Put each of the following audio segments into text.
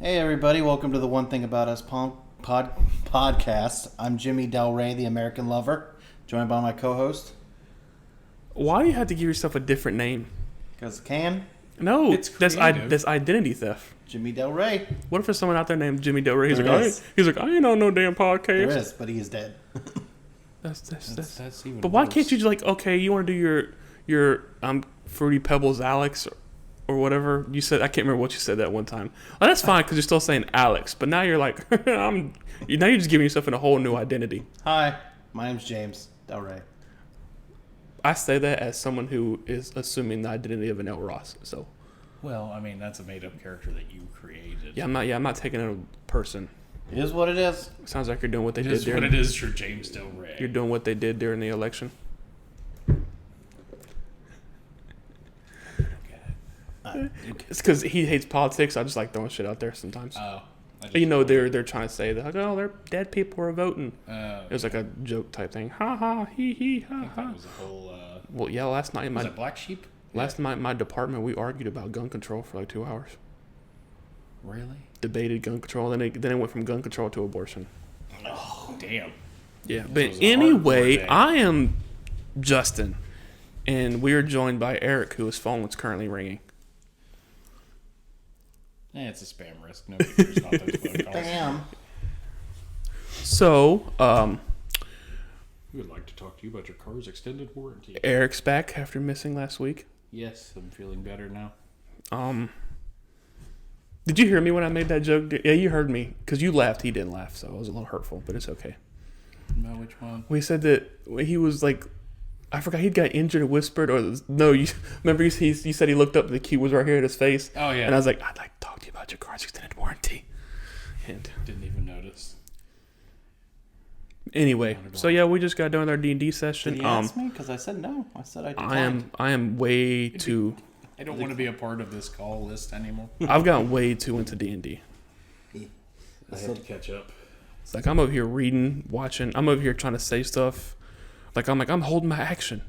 Hey everybody, welcome to the One Thing About Us podcast. I'm Jimmy Del Rey, the American Lover, joined by my co-host. Why do you have to give yourself a different name? Because I can. No, It's that's creative. identity theft. Jimmy Del Rey. What if there's someone out there named Jimmy Del Rey? He's There like, is. I ain't on no damn podcast. There is, but he is dead. That's even But why worse. can't you just like, okay, you want to do your Fruity Pebbles Alex or whatever you said? I can't remember what you said that one time. Well, that's fine because you're still saying Alex, but now you're like, now you're just giving yourself a whole new identity. Hi, my name's James Del Rey. I say that as someone who is assuming the identity of an L. Ross. So Well, I mean, that's a made-up character that you created. yeah, I'm not taking it a person. It is what it is. Sounds like you're doing what they It did is during. what it is for James Del Rey. You're doing what they did during the election. It's because he hates politics. I just like throwing shit out there sometimes. Oh. You know, they're trying to say that, like, oh, they're dead people are voting. It was like a joke type thing. Ha ha, he ha ha. That was a whole... Well, yeah, last night was it Black Sheep? night in my department we argued about gun control for like 2 hours. Really? Debated gun control, then it went from gun control to abortion. Oh, damn. Yeah, This but was a anyway, hardcore day. I am Justin, and we are joined by Eric, whose phone is currently ringing. It's a spam risk. Nobody cares about those phone calls. Damn. So, We would like to talk to you about your car's extended warranty. Eric's back after missing last week. Yes, I'm feeling better now. Did you hear me when I made that joke? Yeah, you heard me because you laughed. He didn't laugh, so it was a little hurtful, but it's okay. No, which one? We said that he was like, I forgot he'd got injured and whispered, or no, you remember you said he looked up and the key was right here at his face. Oh, yeah. And I was like, I'd like to talk to you about your car's extended warranty. And Didn't even notice. anyway, so yeah, we just got done with our D&D Did session. he ask me? Because I said no. I said I declined. I am way too. I don't want to be a part of this call list anymore. I've gotten way too into D&D. I have to catch up. It's like I'm over here reading, watching. I'm over here trying to say stuff. I'm holding my action.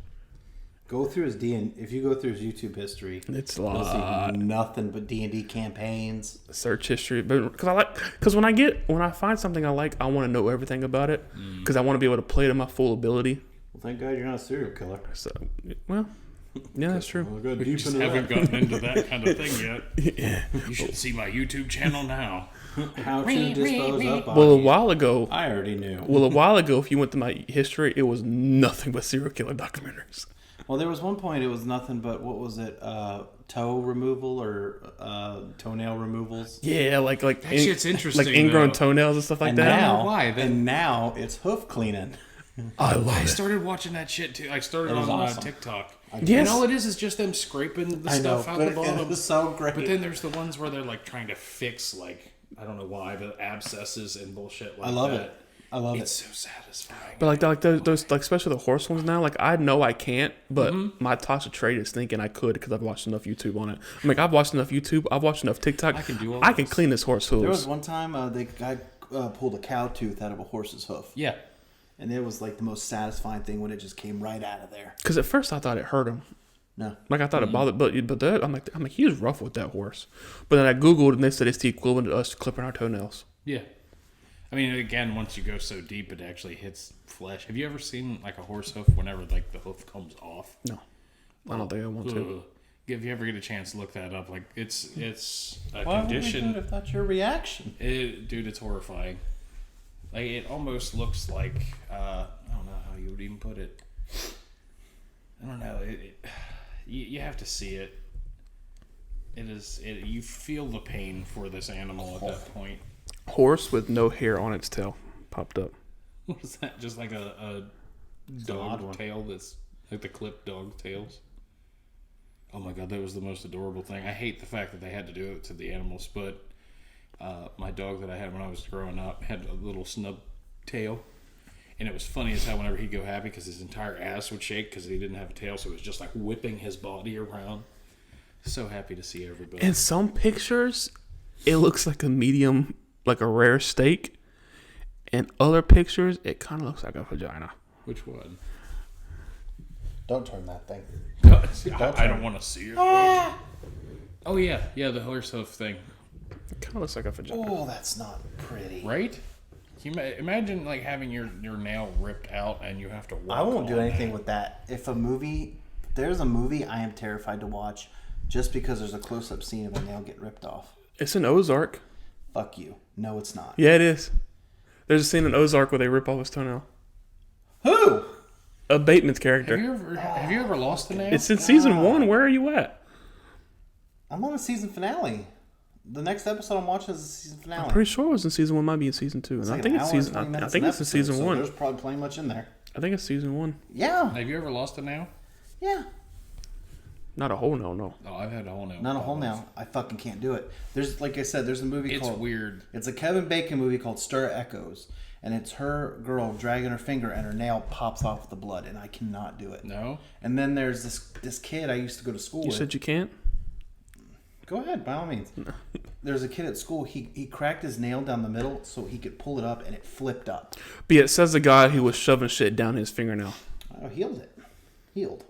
Go through his if you go through his YouTube history, It's a you'll lot. see nothing but D&D campaigns. Search history, but because when I find something I like, I want to know everything about it because I want to be able to play to my full ability. Well, thank God you're not a serial killer. So, well, yeah, that's true. We'll go We deep just into haven't that. gotten into that kind of thing yet. Yeah. You should see my YouTube channel now. How to dispose of bodies. Well, a while ago, if if you went to my history, it was nothing but serial killer documentaries. Well, there was one point it was nothing but, what was it, toe removal or toenail removals? Yeah, like That shit's interesting, like ingrown though. toenails and stuff like And that. now, why. and now it's hoof cleaning. I love I it. started watching that shit too. I started It is on awesome. TikTok. Yes. And all it is just them scraping the I know, stuff out but the bottom. it was so great. But then there's the ones where they're like trying to fix, like, I don't know why, but abscesses and bullshit like that. I love it. I love It's it. so satisfying. But like those like especially the horse ones now, like I know I can't, but my toxic trait is thinking I could because I've watched enough YouTube on it. I'm like, I've watched enough YouTube, I've watched enough TikTok. I can do all I can this. clean this horse hooves. There was one time the guy pulled a cow tooth out of a horse's hoof. Yeah. And it was like the most satisfying thing when it just came right out of there. Because at first I thought it hurt him. No. Like I thought it bothered, but that, I'm like he was rough with that horse. But then I googled and they said it's the equivalent of us clipping our toenails. Yeah. I mean, again, once you go so deep, it actually hits flesh. Have you ever seen, like, a horse hoof whenever, like, the hoof comes off? No, I don't think I want to. Ugh. If you ever get a chance to look that up, like, it's a Why would we do condition. it if that's your reaction? Dude, it's horrifying. Like, it almost looks like, I don't know how you would even put it. I don't know. You have to see it. You feel the pain for this animal at that point. Horse with no hair on its tail popped up. What is that? Just like a odd dog one. tail that's like the clipped dog tails? Oh my god, that was the most adorable thing. I hate the fact that they had to do it to the animals, but my dog that I had when I was growing up had a little snub tail. And it was funny as hell whenever he'd go happy because his entire ass would shake because he didn't have a tail, so it was just like whipping his body around. So happy to see everybody. In some pictures, it looks like a medium, like a rare steak. In other pictures, it kind of looks like a vagina. Which one? Don't turn that thing. I don't want to see it. Oh yeah, the horse hoof thing. It kind of looks like a vagina. Oh, that's not pretty. Right? Can you imagine like having your nail ripped out and you have to walk I won't do on anything that. with that. If there's a movie I am terrified to watch just because there's a close-up scene of a nail get ripped off. It's an Ozark. Fuck you. No, it's not. Yeah, it is. There's a scene in Ozark where they rip off his toenail. Who? A Bateman's character. Have you ever lost a nail? It's in season 1. Where are you at? I'm on the season finale. The next episode I'm watching is the season finale. I'm pretty sure it was in season 1. Might be in season 2. And I think it's season. I think it's in season so 1. There's probably plenty much in there. I think it's season 1. Yeah. Have you ever lost a nail? Yeah. Not a whole nail, no. Oh, I've had a whole nail. Not a whole nail. I fucking can't do it. There's, like I said, there's a movie It's called... weird. It's a Kevin Bacon movie called Stir Echoes. And it's her girl dragging her finger and her nail pops off the blood. And I cannot do it. No? And then there's this kid I used to go to school You with. said you can't? Go ahead, by all means. There's a kid at school. He cracked his nail down the middle so he could pull it up, and it flipped up. But yeah, it says the guy who was shoving shit down his fingernail. I healed it. Healed.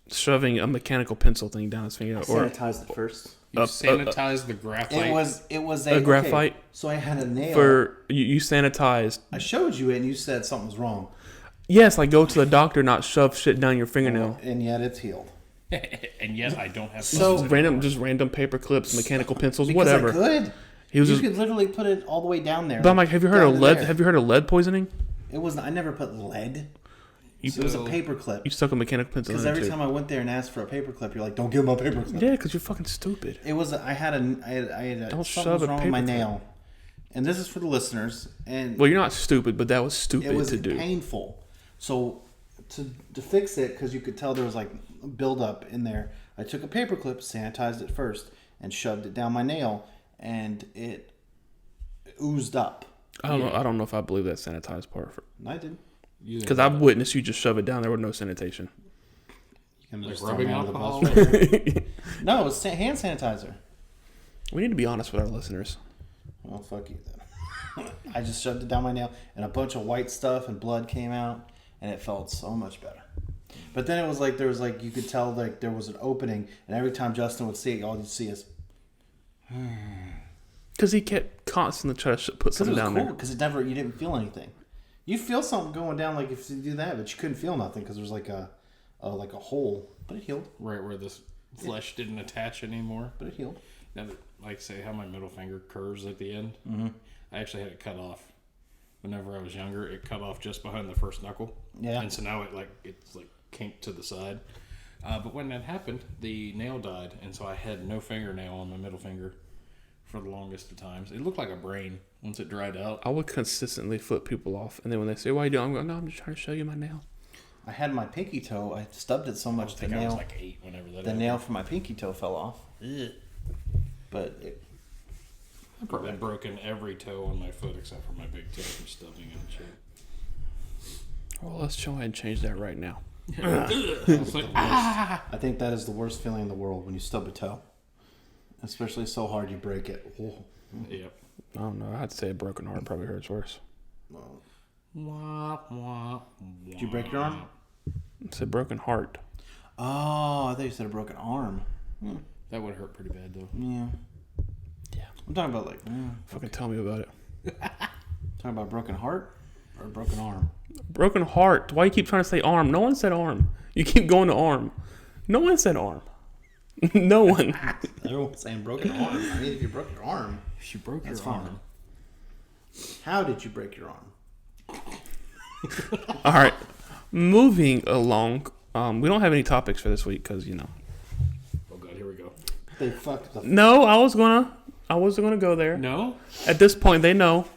Shoving a mechanical pencil thing down his fingernail. Or Sanitized it first. You sanitized the graphite. It was A graphite? Okay, so I had a nail. for you sanitized. I showed you it, and you said something was wrong. Yes, like go to the doctor, not shove shit down your fingernail. And yet it's healed. And yes, I don't have So- Random paper clips, mechanical pencils, Because whatever. I could. He was you just, could literally put it all the way down there. but I'm like, have you heard down of to lead? there. Have you heard of lead poisoning? It wasn't. I never put lead. You, It was a paper clip. you stuck a mechanical pencil in Because there every too. time I went there and asked for a paper clip, you're like, "Don't give him a paper clip." Yeah, because you're fucking stupid. It was. I had Don't something shove was a wrong with my paper clip. nail, and this is for the listeners. And Well, you're not stupid, but that was stupid it was to do. painful. So to fix it, because you could tell there was like buildup in there, I took a paper clip, sanitized it first, and shoved it down my nail, and it oozed up. I don't know if I believe that sanitized part. And I did. Because I've witnessed you just shove it down there with no sanitation. You can Like just rubbing throw me under the alcohol? bus. No, it was hand sanitizer. We need to be honest with our listeners. Well, fuck you then. I just shoved it down my nail, and a bunch of white stuff and blood came out, and it felt so much better. But then it was like there was like you could tell like there was an opening, and every time Justin would see it, all you'd see is Because he kept constantly trying to put because it something was down cool there. because it never you didn't feel anything. You feel something going down like if you do that, but you couldn't feel nothing because there was like a hole, but it healed. Right where this flesh didn't attach anymore. But it healed. Now, like say how my middle finger curves at the end. Mm-hmm. I actually had it cut off. Whenever I was younger, it cut off just behind the first knuckle. Yeah. And so now it's kinked to the side. But when that happened, the nail died, and so I had no fingernail on my middle finger for the longest of times. It looked like a brain once it dried out. I would consistently flip people off. And then when they say, why are you doing? I'm going, no, I'm just trying to show you my nail. I had my pinky toe. I stubbed it so I much the think I was nail like 8 whenever that the happened. nail from my pinky toe fell off. But I've broken every toe on my foot except for my big toe from stubbing and shit. Well, let's go ahead and change that right now. It's like, ah! I think that is the worst feeling in the world when you stub a toe. Especially so hard you break it. Oh. Yep. I don't know. I'd say a broken heart probably hurts worse. Wah, wah, Did you break your arm? It's a broken heart. Oh, I thought you said a broken arm. That would hurt pretty bad though. Yeah. Yeah. I'm talking about like Fucking tell me about it. talking about a broken heart or a broken arm. Broken heart. Why you keep trying to say arm? No one said arm. You keep going to arm. No one said arm. No one. Everyone's saying broken arm. I mean, if you broke your arm, She broke that's your fine. arm. How did you break your arm? All right. Moving along. We don't have any topics for this week because, you know. Oh god, here we go. They fucked the. No, I wasn't gonna go there. No? At this point, they know.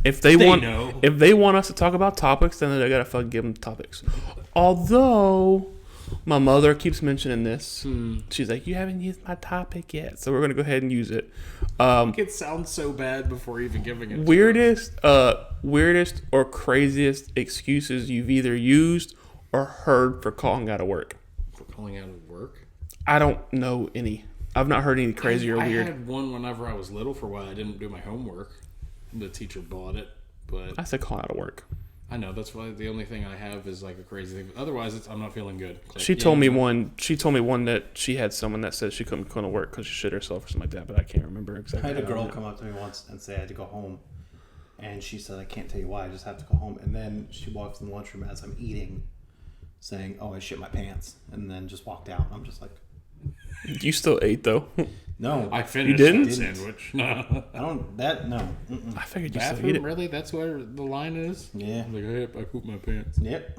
If they know. want us to talk about topics, then they gotta fucking give them topics. Although my mother keeps mentioning this, she's like, "You haven't used my topic yet," so we're gonna go ahead and use it. It sounds so bad before even giving it. Weirdest or craziest excuses you've either used or heard for calling out of work. For calling out of work? I don't know any. I've not heard any crazy or weird. I had one whenever I was little for why I didn't do my homework. The teacher bought it, but I said calling out of work. I know, that's why the only thing I have is like a crazy thing. Otherwise, I'm not feeling good. Like, She told me one that she had someone that said she couldn't come to work because she shit herself or something like that, but I can't remember exactly. I had a girl come up to me once and say I had to go home. And she said, I can't tell you why, I just have to go home. And then she walks in the lunchroom as I'm eating, saying, oh, I shit my pants. And then just walked out. I'm just like... You still ate, though. No. I finished didn't? that sandwich. No. I don't... That... No. Mm-mm. I figured you still Bathroom, eat it. really? That's where the line is? Yeah. I'm like, hey, I pooped my pants. Yep.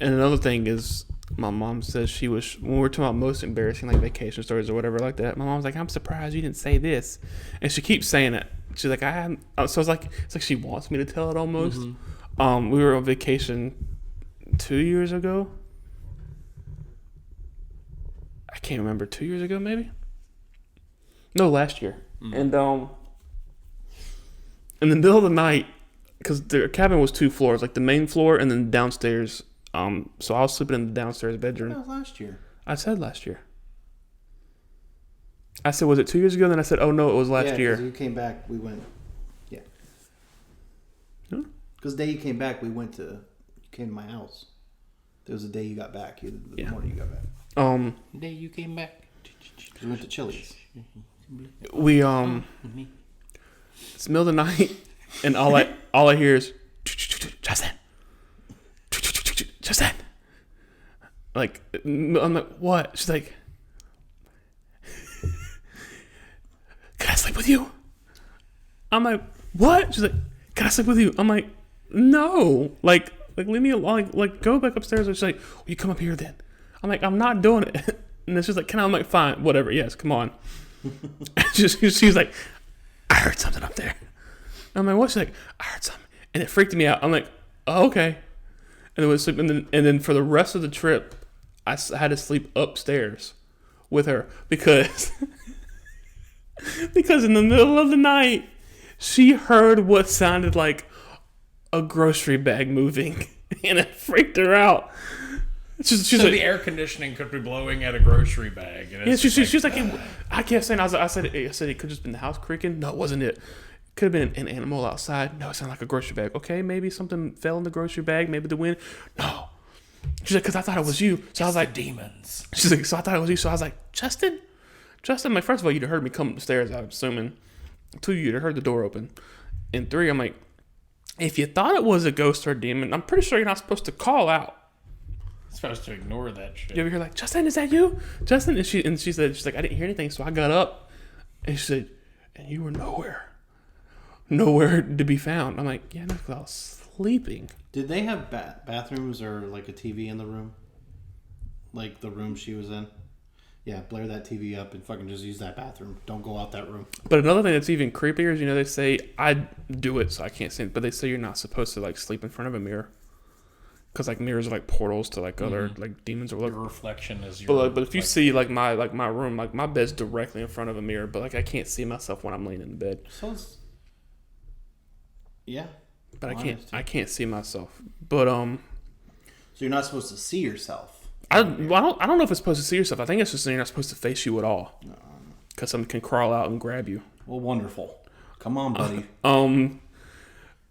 And another thing is, my mom says she was, when we're talking about most embarrassing, like, vacation stories or whatever like that, my mom's like, I'm surprised you didn't say this. And she keeps saying it. She's like, so it's like she wants me to tell it almost. Mm-hmm. We were on vacation 2 years ago. I can't remember, 2 years ago maybe? No, last year. And in the middle of the night, because the cabin was 2 floors, like the main floor and then downstairs. So I was sleeping in the downstairs bedroom. That was last year. I said last year. I said, was it 2 years ago? Then I said, oh no, it was last year. Yeah, you came back, we went... Yeah. Huh? Because the day you came back, you came to my house. There was a day you got back. The morning you got back. The day you came back. We went to Chili's. We it's the middle of the night, and all I hear is Justin. Like, I'm like, what? She's like, can I sleep with you? I'm like, what? She's like, can I sleep with you? I'm like, no. Like leave me alone. Like go back upstairs. And she's like, well, you come up here then. I'm like, I'm not doing it. And then she's like, I'm like, fine, whatever. Yes, come on. She's like, I heard something up there. I'm like, what? She's like, I heard something. And it freaked me out. I'm like, oh, okay. And then we sleep, and then for the rest of the trip, I had to sleep upstairs with her because in the middle of the night, she heard what sounded like a grocery bag moving, and it freaked her out. She's like, the air conditioning could be blowing at a grocery bag. And it's she's like, I kept saying, I said it could just been the house creaking. No, it wasn't it. Could have been an animal outside. No, it sounded like a grocery bag. Okay, maybe something fell in the grocery bag. Maybe the wind. No. She's like, because I thought it was you. So I was like, demons. She's like, so I thought it was you. So I was like, Justin. I'm like, first of all, you'd have heard me come upstairs, I'm assuming. 2, you'd have heard the door open. And 3, I'm like, if you thought it was a ghost or a demon, I'm pretty sure you're not supposed to call out. Supposed to ignore that shit. You ever hear like, Justin, is that you? Justin? And she said, she's like, I didn't hear anything, so I got up. And she said, and you were nowhere to be found. I'm like, yeah, no, 'cause I was sleeping. Did they have bathrooms or like a TV in the room? Like the room she was in? Yeah, blare that TV up and fucking just use that bathroom. Don't go out that room. But another thing that's even creepier is, they say, I do it so I can't see it, but they say you're not supposed to like sleep in front of a mirror. Because like mirrors are like portals to like other like demons or whatever. Your reflection is your. But if you see like my room, like my bed's directly in front of a mirror, but like I can't see myself when I'm laying in the bed. So it's... Yeah. But I can't see myself. But So you're not supposed to see yourself. I don't know if it's supposed to see yourself. I think it's just you're not supposed to face you at all. Because something can crawl out and grab you. Well, wonderful. Come on, buddy.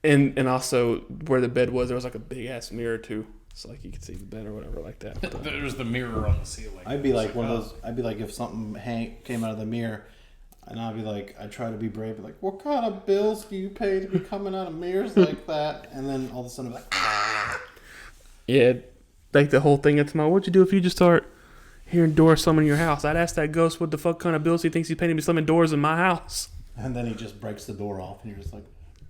And also where the bed was, there was like a big ass mirror too, so like you could see the bed or whatever like that. There's the mirror on the ceiling. I'd be like one of those. I'd be like if something came out of the mirror, and I'd be like, I try to be brave, but like, what kind of bills do you pay to be coming out of mirrors like that? And then all of a sudden, I'm like, ah. Yeah, like the whole thing. It's what'd you do if you just start hearing doors slamming in your house? I'd ask that ghost what the fuck kind of bills he thinks he's paying to be slamming doors in my house. And then he just breaks the door off, and you're just like,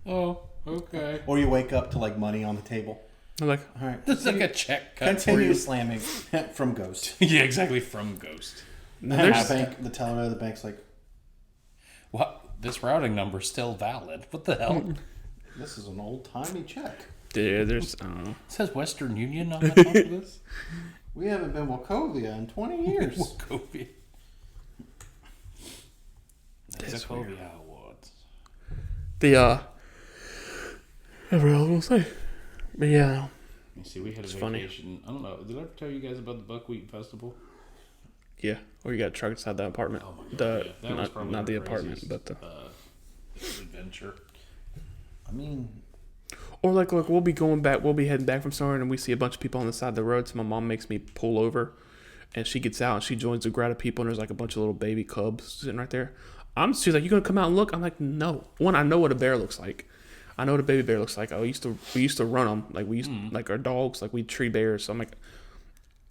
oh. Okay. Or you wake up to like money on the table. I'm like, all right. It's like a check cut. Continue slamming from Ghost. Yeah, exactly, from Ghost. And the teller at the bank's like, what? This routing number's still valid. What the hell? This is an old-timey check. Yeah, there's, It says Western Union on the top of this. We haven't been Wachovia in 20 years. Wachovia. That's Wachovia Awards. Whatever I was gonna say. But yeah. You see, we had a vacation. Funny. I don't know. Did I ever tell you guys about the Buckwheat Festival? Yeah. Or you got truck inside the apartment. Oh my god. That was probably not the apartment, but the adventure. I mean, Or like we'll be heading back from somewhere, and we see a bunch of people on the side of the road. So my mom makes me pull over, and she gets out and she joins the crowd of people, and there's like a bunch of little baby cubs sitting right there. She's like, "You gonna come out and look?" I'm like, "No." One, I know what a bear looks like. I know what a baby bear looks like. We used to run them like we used like our dogs, like we treat bears. So I'm like,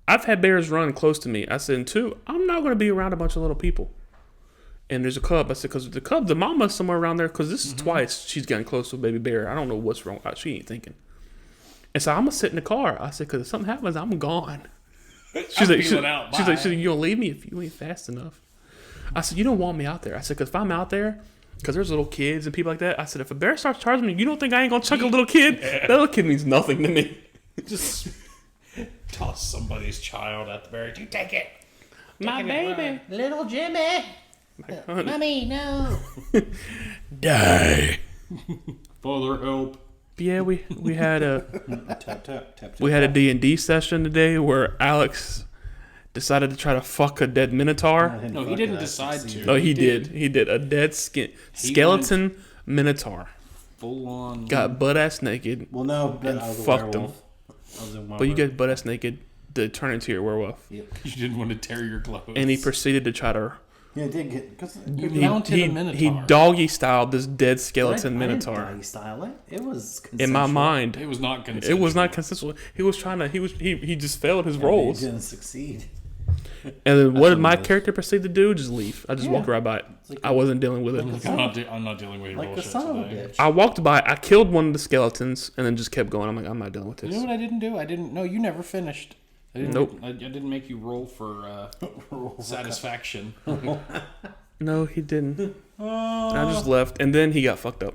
I've had bears run close to me. I said, and two, I'm not gonna be around a bunch of little people. And there's a cub. I said, because the mama's somewhere around there. Because this is twice she's gotten close to a baby bear. I don't know what's wrong. She ain't thinking. And so I'm gonna sit in the car. I said, because if something happens, I'm gone. She's like, you gonna leave me if you ain't fast enough. I said, you don't want me out there. I said, because if I'm out there, because there's little kids and people like that. I said, if a bear starts charging me, you don't think I ain't gonna chuck a little kid? Yeah. That little kid means nothing to me. Just toss somebody's child at the bear. You take it. My baby. Little Jimmy. Mommy, no. Die. Father, help. Yeah, we had a tap, we had a D&D session today where Alex decided to try to fuck a dead minotaur. No, he didn't decide to. No, he did. He did a dead skeleton minotaur. Full on. Got butt ass naked. Well, no, and I was a fucked him. werewolf. I was a But you get butt ass naked to turn into your werewolf. Yep. You didn't want to tear your clothes. And he proceeded to try to. Yeah, I did get because You mounted a minotaur. He doggy styled this dead skeleton I minotaur. didn't doggy style it. It was consensual. In my mind, It was not consensual. it was not consensual. He was trying to. He just failed his He roles. didn't succeed. And then what did my what it is. character proceed to do? Just leave. I just walked right by it. like I wasn't dealing with it. I'm not dealing with your Like the bullshit son of a today. bitch. I walked by. I killed one of the skeletons and then just kept going. I'm like, I'm not dealing with You this. know what I didn't do? I didn't. No, you never finished. Nope. I didn't make you roll for satisfaction. No, he didn't. I just left, and then he got fucked up.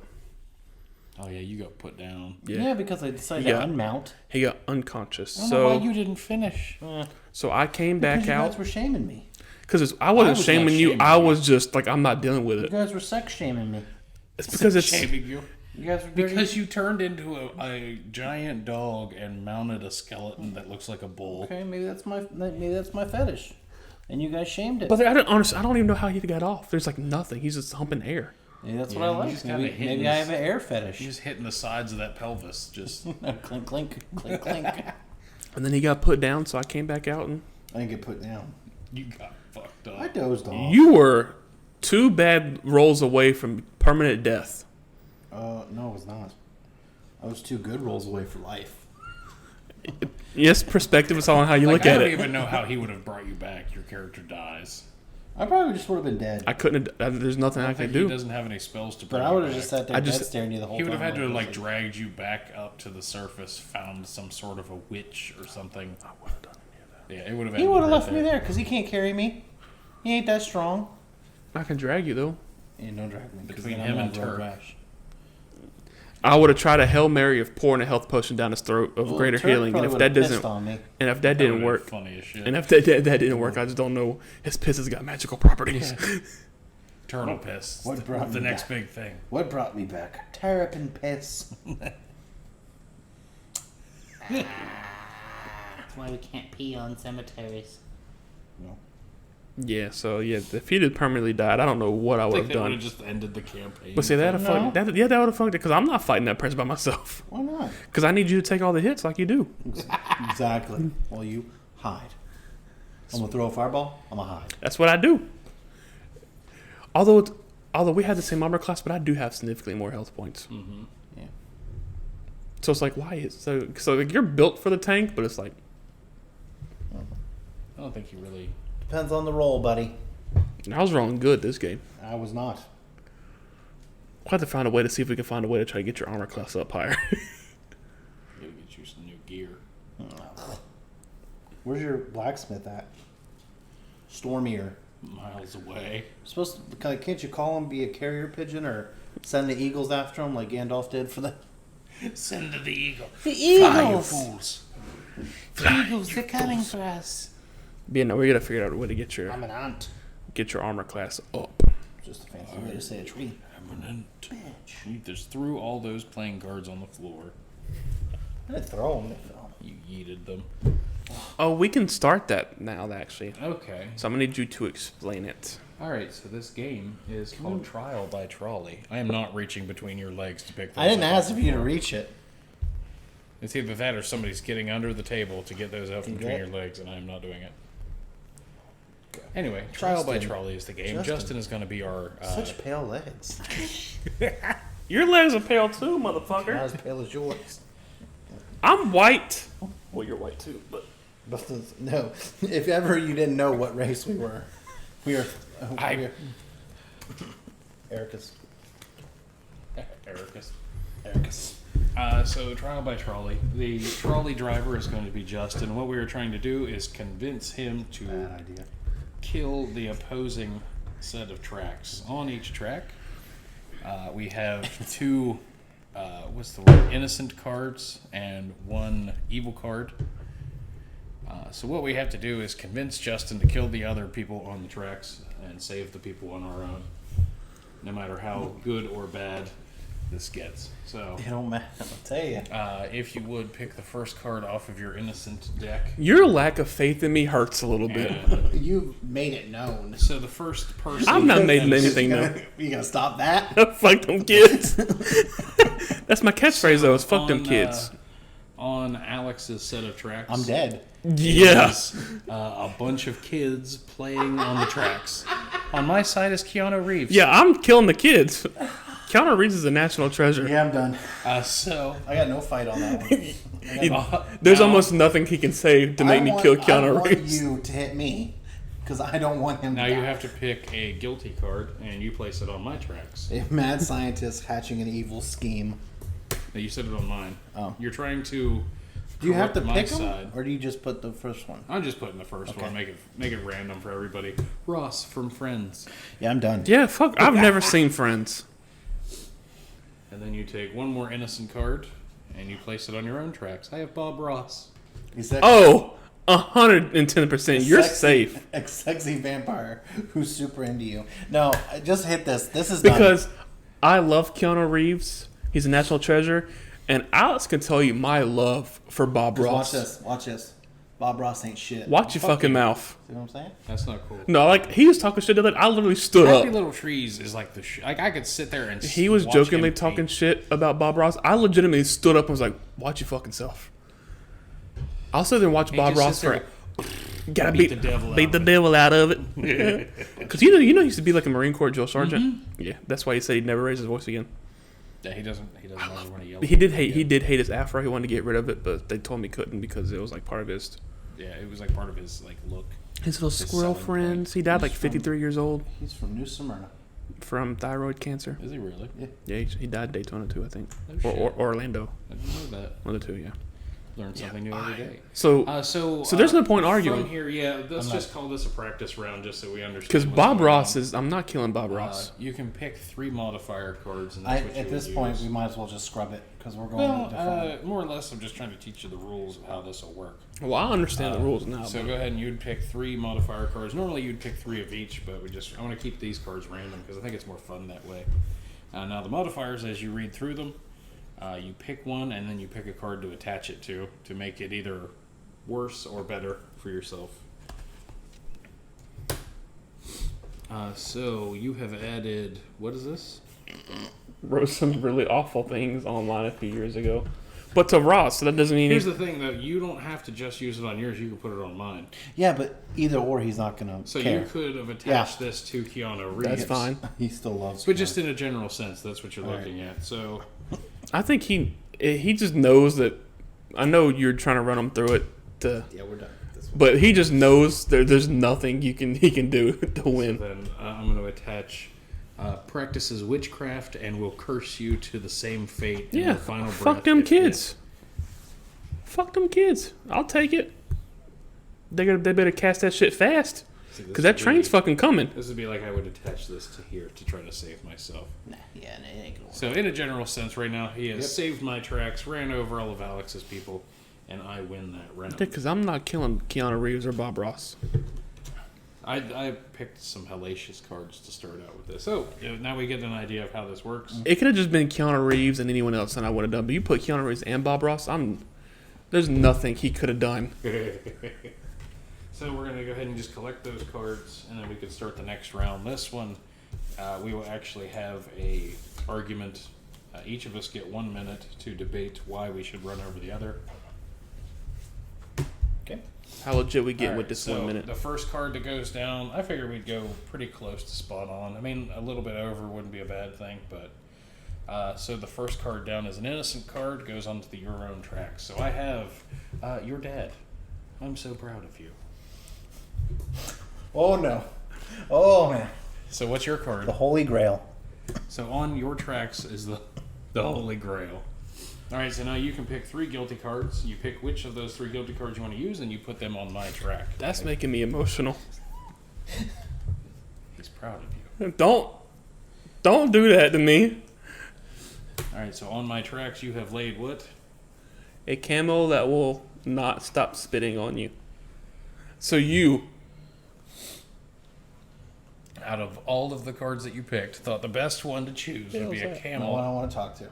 Oh yeah, you got put down. Yeah, because I decided Yeah. to unmount. He got unconscious. I don't know why So, you didn't finish. so I came Because back you out guys were shaming me. because I wasn't I was shaming not you. shaming I you. was just like, I'm not dealing with You it. guys were sex shaming me. It's because it's Shaming you. You guys were dirty. Because you turned into a giant dog and mounted a skeleton that looks like a bull. Okay, maybe that's my fetish, and you guys shamed it. But I don't even know how he got off. There's like nothing. He's just humping air. Maybe that's Yeah, what I you like. just gotta Maybe, hit maybe this- I have an air fetish. He's hitting the sides of that pelvis. Just Clink, clink, clink, clink. And then he got put down, so I came back out, and I didn't get put down. you got fucked up. I dozed off. you were 2 bad rolls away from permanent death. No, it was not. I was 2 good rolls away for life. Yes, perspective is all on how you look I at don't it. even know how he would have brought you back. Your character dies. I probably just would have been dead. I couldn't. There's nothing I I could think he do. doesn't have any spells to But bring I you would have back. just sat there dead staring at you the whole He time. would have had to like, like dragged you back up to the surface, found some sort of a witch or something. I would have done Yeah, it would have. He would have left me there because he can't carry me. He ain't that strong. I can drag you though. Yeah, no drag me. 'cause Between then him I'm and not road Turk. rash. I would have tried a Hail Mary of pouring a health potion down his throat of Well, greater Turk healing, and probably if would've that pissed doesn't, on me. and if that didn't work, Funny as shit. and if that didn't work, I just don't know. His piss has got magical properties. Turtle piss. What brought the me next back? big thing? What brought me back? Terrapin piss. That's why we can't pee on cemeteries. Yeah, so yeah, if he had permanently died, I don't know what I I would think have they would done. have just ended the campaign. But see, that No. fucked. That would have fucked it because I'm not fighting that person by myself. Why not? Because I need you to take all the hits like you do. Exactly. Well, you hide. I'm gonna throw a fireball. I'm gonna hide. That's what I do. Although we had the same armor class, but I do have significantly more health points. Mm-hmm. Yeah. So it's like, why is so like you're built for the tank, but it's like I don't think you really. Depends on the roll, buddy. I was rolling good this game. I was not. We'll have to find a way to see if we can find a way to try to get your armor class up higher. Gotta get you some new gear. Where's your blacksmith at? Stormier. Miles away. Supposed to, can't you call him, be a carrier pigeon, or send the eagles after him like Gandalf did for the Send to the eagle. The Fly, you eagles! fools. Eagles, they're coming for us. But yeah, no, we gotta figure out a way to get your I'm an ant. armor class up. Just a fancy way to say a tree. Eminent. You just threw all those playing cards on the floor. I didn't throw them. They fell. You yeeted them. Oh, we can start that now, actually. Okay. So I'm gonna need you to explain it. Alright, so this game is called Trial by Trolley. I am not reaching between your legs to pick those I didn't up ask off for the you to floor. reach it. It's either that or somebody's getting under the table to get those out from You between get your legs, and I'm not doing it. Anyway, Trial by Justin. Trolley is the game. Justin is going to be our... Such pale legs. Your legs are pale too, motherfucker. Not as pale as yours. I'm white. Well, you're white too, but No, if ever you didn't know what race we were, we are. Ericus. Ericus. So, Trial by Trolley. The trolley driver is going to be Justin. What we are trying to do is convince him to Bad idea. kill the opposing set of tracks. On each track, we have two, innocent cards and one evil card. So what we have to do is convince Justin to kill the other people on the tracks and save the people on our own, no matter how good or bad this gets. So, It don't matter. I'll tell you. if you would pick the first card off of your innocent deck. your lack of faith in me hurts a little bit. And You made it known. so the first person. I'm not making anything You known. gonna stop that? Fuck them kids. That's my catchphrase though. Is fuck them on, kids. On Alex's set of tracks. I'm dead. Yeah. is, a bunch of kids playing on the tracks. On my side is Keanu Reeves. Yeah, I'm killing the kids. Keanu Reeves is a national treasure. Yeah, I'm done. So I got no fight on that one. There's now- almost nothing he can say to make me kill I Keanu want Reeves. you to hit me because I don't want him. now to you die. have to pick a guilty card and you place it on my tracks. A mad scientist hatching an evil scheme. Now you said it on mine. Oh. You're trying to. Do you have to corrupt my pick them, side. or do you just put the first one? I'm just putting the first Okay. one. Make it random for everybody. Ross from Friends. Yeah, I'm done. Yeah, fuck. I've never seen Friends. And then you take one more innocent card and you place it on your own tracks. I have Bob Ross. He's that 110%. You're safe. A sexy vampire who's super into you. No, just hit this. This is done. Because I love Keanu Reeves. He's a national treasure. And Alex can tell you my love for Bob Just Ross. watch this. Watch this. Bob Ross ain't shit. Watch your fucking mouth. See what I'm saying? That's not cool. No, like, he was talking shit the other day. I literally stood Happy up. Little Trees is like the like I could sit there and He was watch jokingly him talking paint. shit about Bob Ross. I legitimately stood up and was like, watch your fucking self. I'll sit there and watch He Bob just Ross sits for there, gotta beat the devil out beat of the it. devil out of it. Because you know he used to be like a Marine Corps drill sergeant. Yeah, that's why he said he'd never raise his voice again. Yeah, he doesn't ever want to yell. He did hate his afro. He wanted to get rid of it, but they told him he couldn't because it was like part of his Yeah, it was like part of his like look. little squirrel selling friends. He died like 53 years old He's from New Smyrna. from thyroid cancer. Is he really? Yeah, he died Daytona too, I think, Oh, or shit. Orlando. I didn't know that. One of the two, yeah. Learn something new every day. So So there's no point arguing. From here, yeah, let's just call this a practice round just so we understand. because what's Bob going Ross on. is, I'm not killing Bob Ross. You can pick 3 modifier cards, and that's what you At this would point, use. we might as well just scrub it because we're going Well, different. more or less, I'm just trying to teach you the rules of how this will work. Well, I understand the rules now. So but- go ahead and you'd pick 3 modifier cards. Normally you'd pick 3 of each, but I want to keep these cards random because I think it's more fun that way. Now the modifiers, as you read through them, you pick one and then you pick a card to attach it to make it either worse or better for yourself. So you have added, what is this? wrote some really awful things online a few years ago. But to Ross, so that doesn't mean Here's the thing, though. You don't have to just use it on yours. You can put it on mine. Yeah, but either or, he's not gonna So care. you could have attached this to Keanu Reeves. That's fine. He still loves. But just in a general sense, that's what you're All looking at. So I think he just knows that. I know you're trying to run him through it, yeah, we're done. This one. but he just knows there's nothing he can do to win. then I'm going to attach practices witchcraft and will curse you to the same fate in Yeah, your final breath. fuck them if kids. Fuck them kids. I'll take it. They better cast that shit fast, See, this because that would train's be- fucking coming. This would be like I would attach this to here to try to save myself. Nah, yeah, it ain't gonna work. So in a general sense, right now he has Yep. saved my tracks, ran over all of Alex's people, and I win that round. Because I'm not killing Keanu Reeves or Bob Ross. I picked some hellacious cards to start out with this. So now we get an idea of how this works. It could have just been Keanu Reeves and anyone else, and I would have done. But you put Keanu Reeves and Bob Ross, there's nothing he could have done. So we're going to go ahead and just collect those cards, and then we can start the next round. This one, we will actually have a argument Each of us get 1 minute to debate why we should run over the other. Okay. How legit we get All with right, this so 1 minute? The first card that goes down, I figured we'd go pretty close to spot on. I mean, a little bit over wouldn't be a bad thing, but so the first card down is an innocent card, goes onto the your own track. So I have your dad. I'm so proud of you. Oh no. Oh man. So what's your card? The Holy Grail. So on your tracks is the Holy Grail. All right, so now you can pick 3 guilty cards. You pick which of those 3 guilty cards you want to use, and you put them on my track. That's making me emotional. He's proud of you. Don't do that to me. All right, so on my tracks you have laid what? A camel that will not stop spitting on you. So you, Out of all of the cards that you picked, thought the best one to choose would be a The camel. one I want to talk to.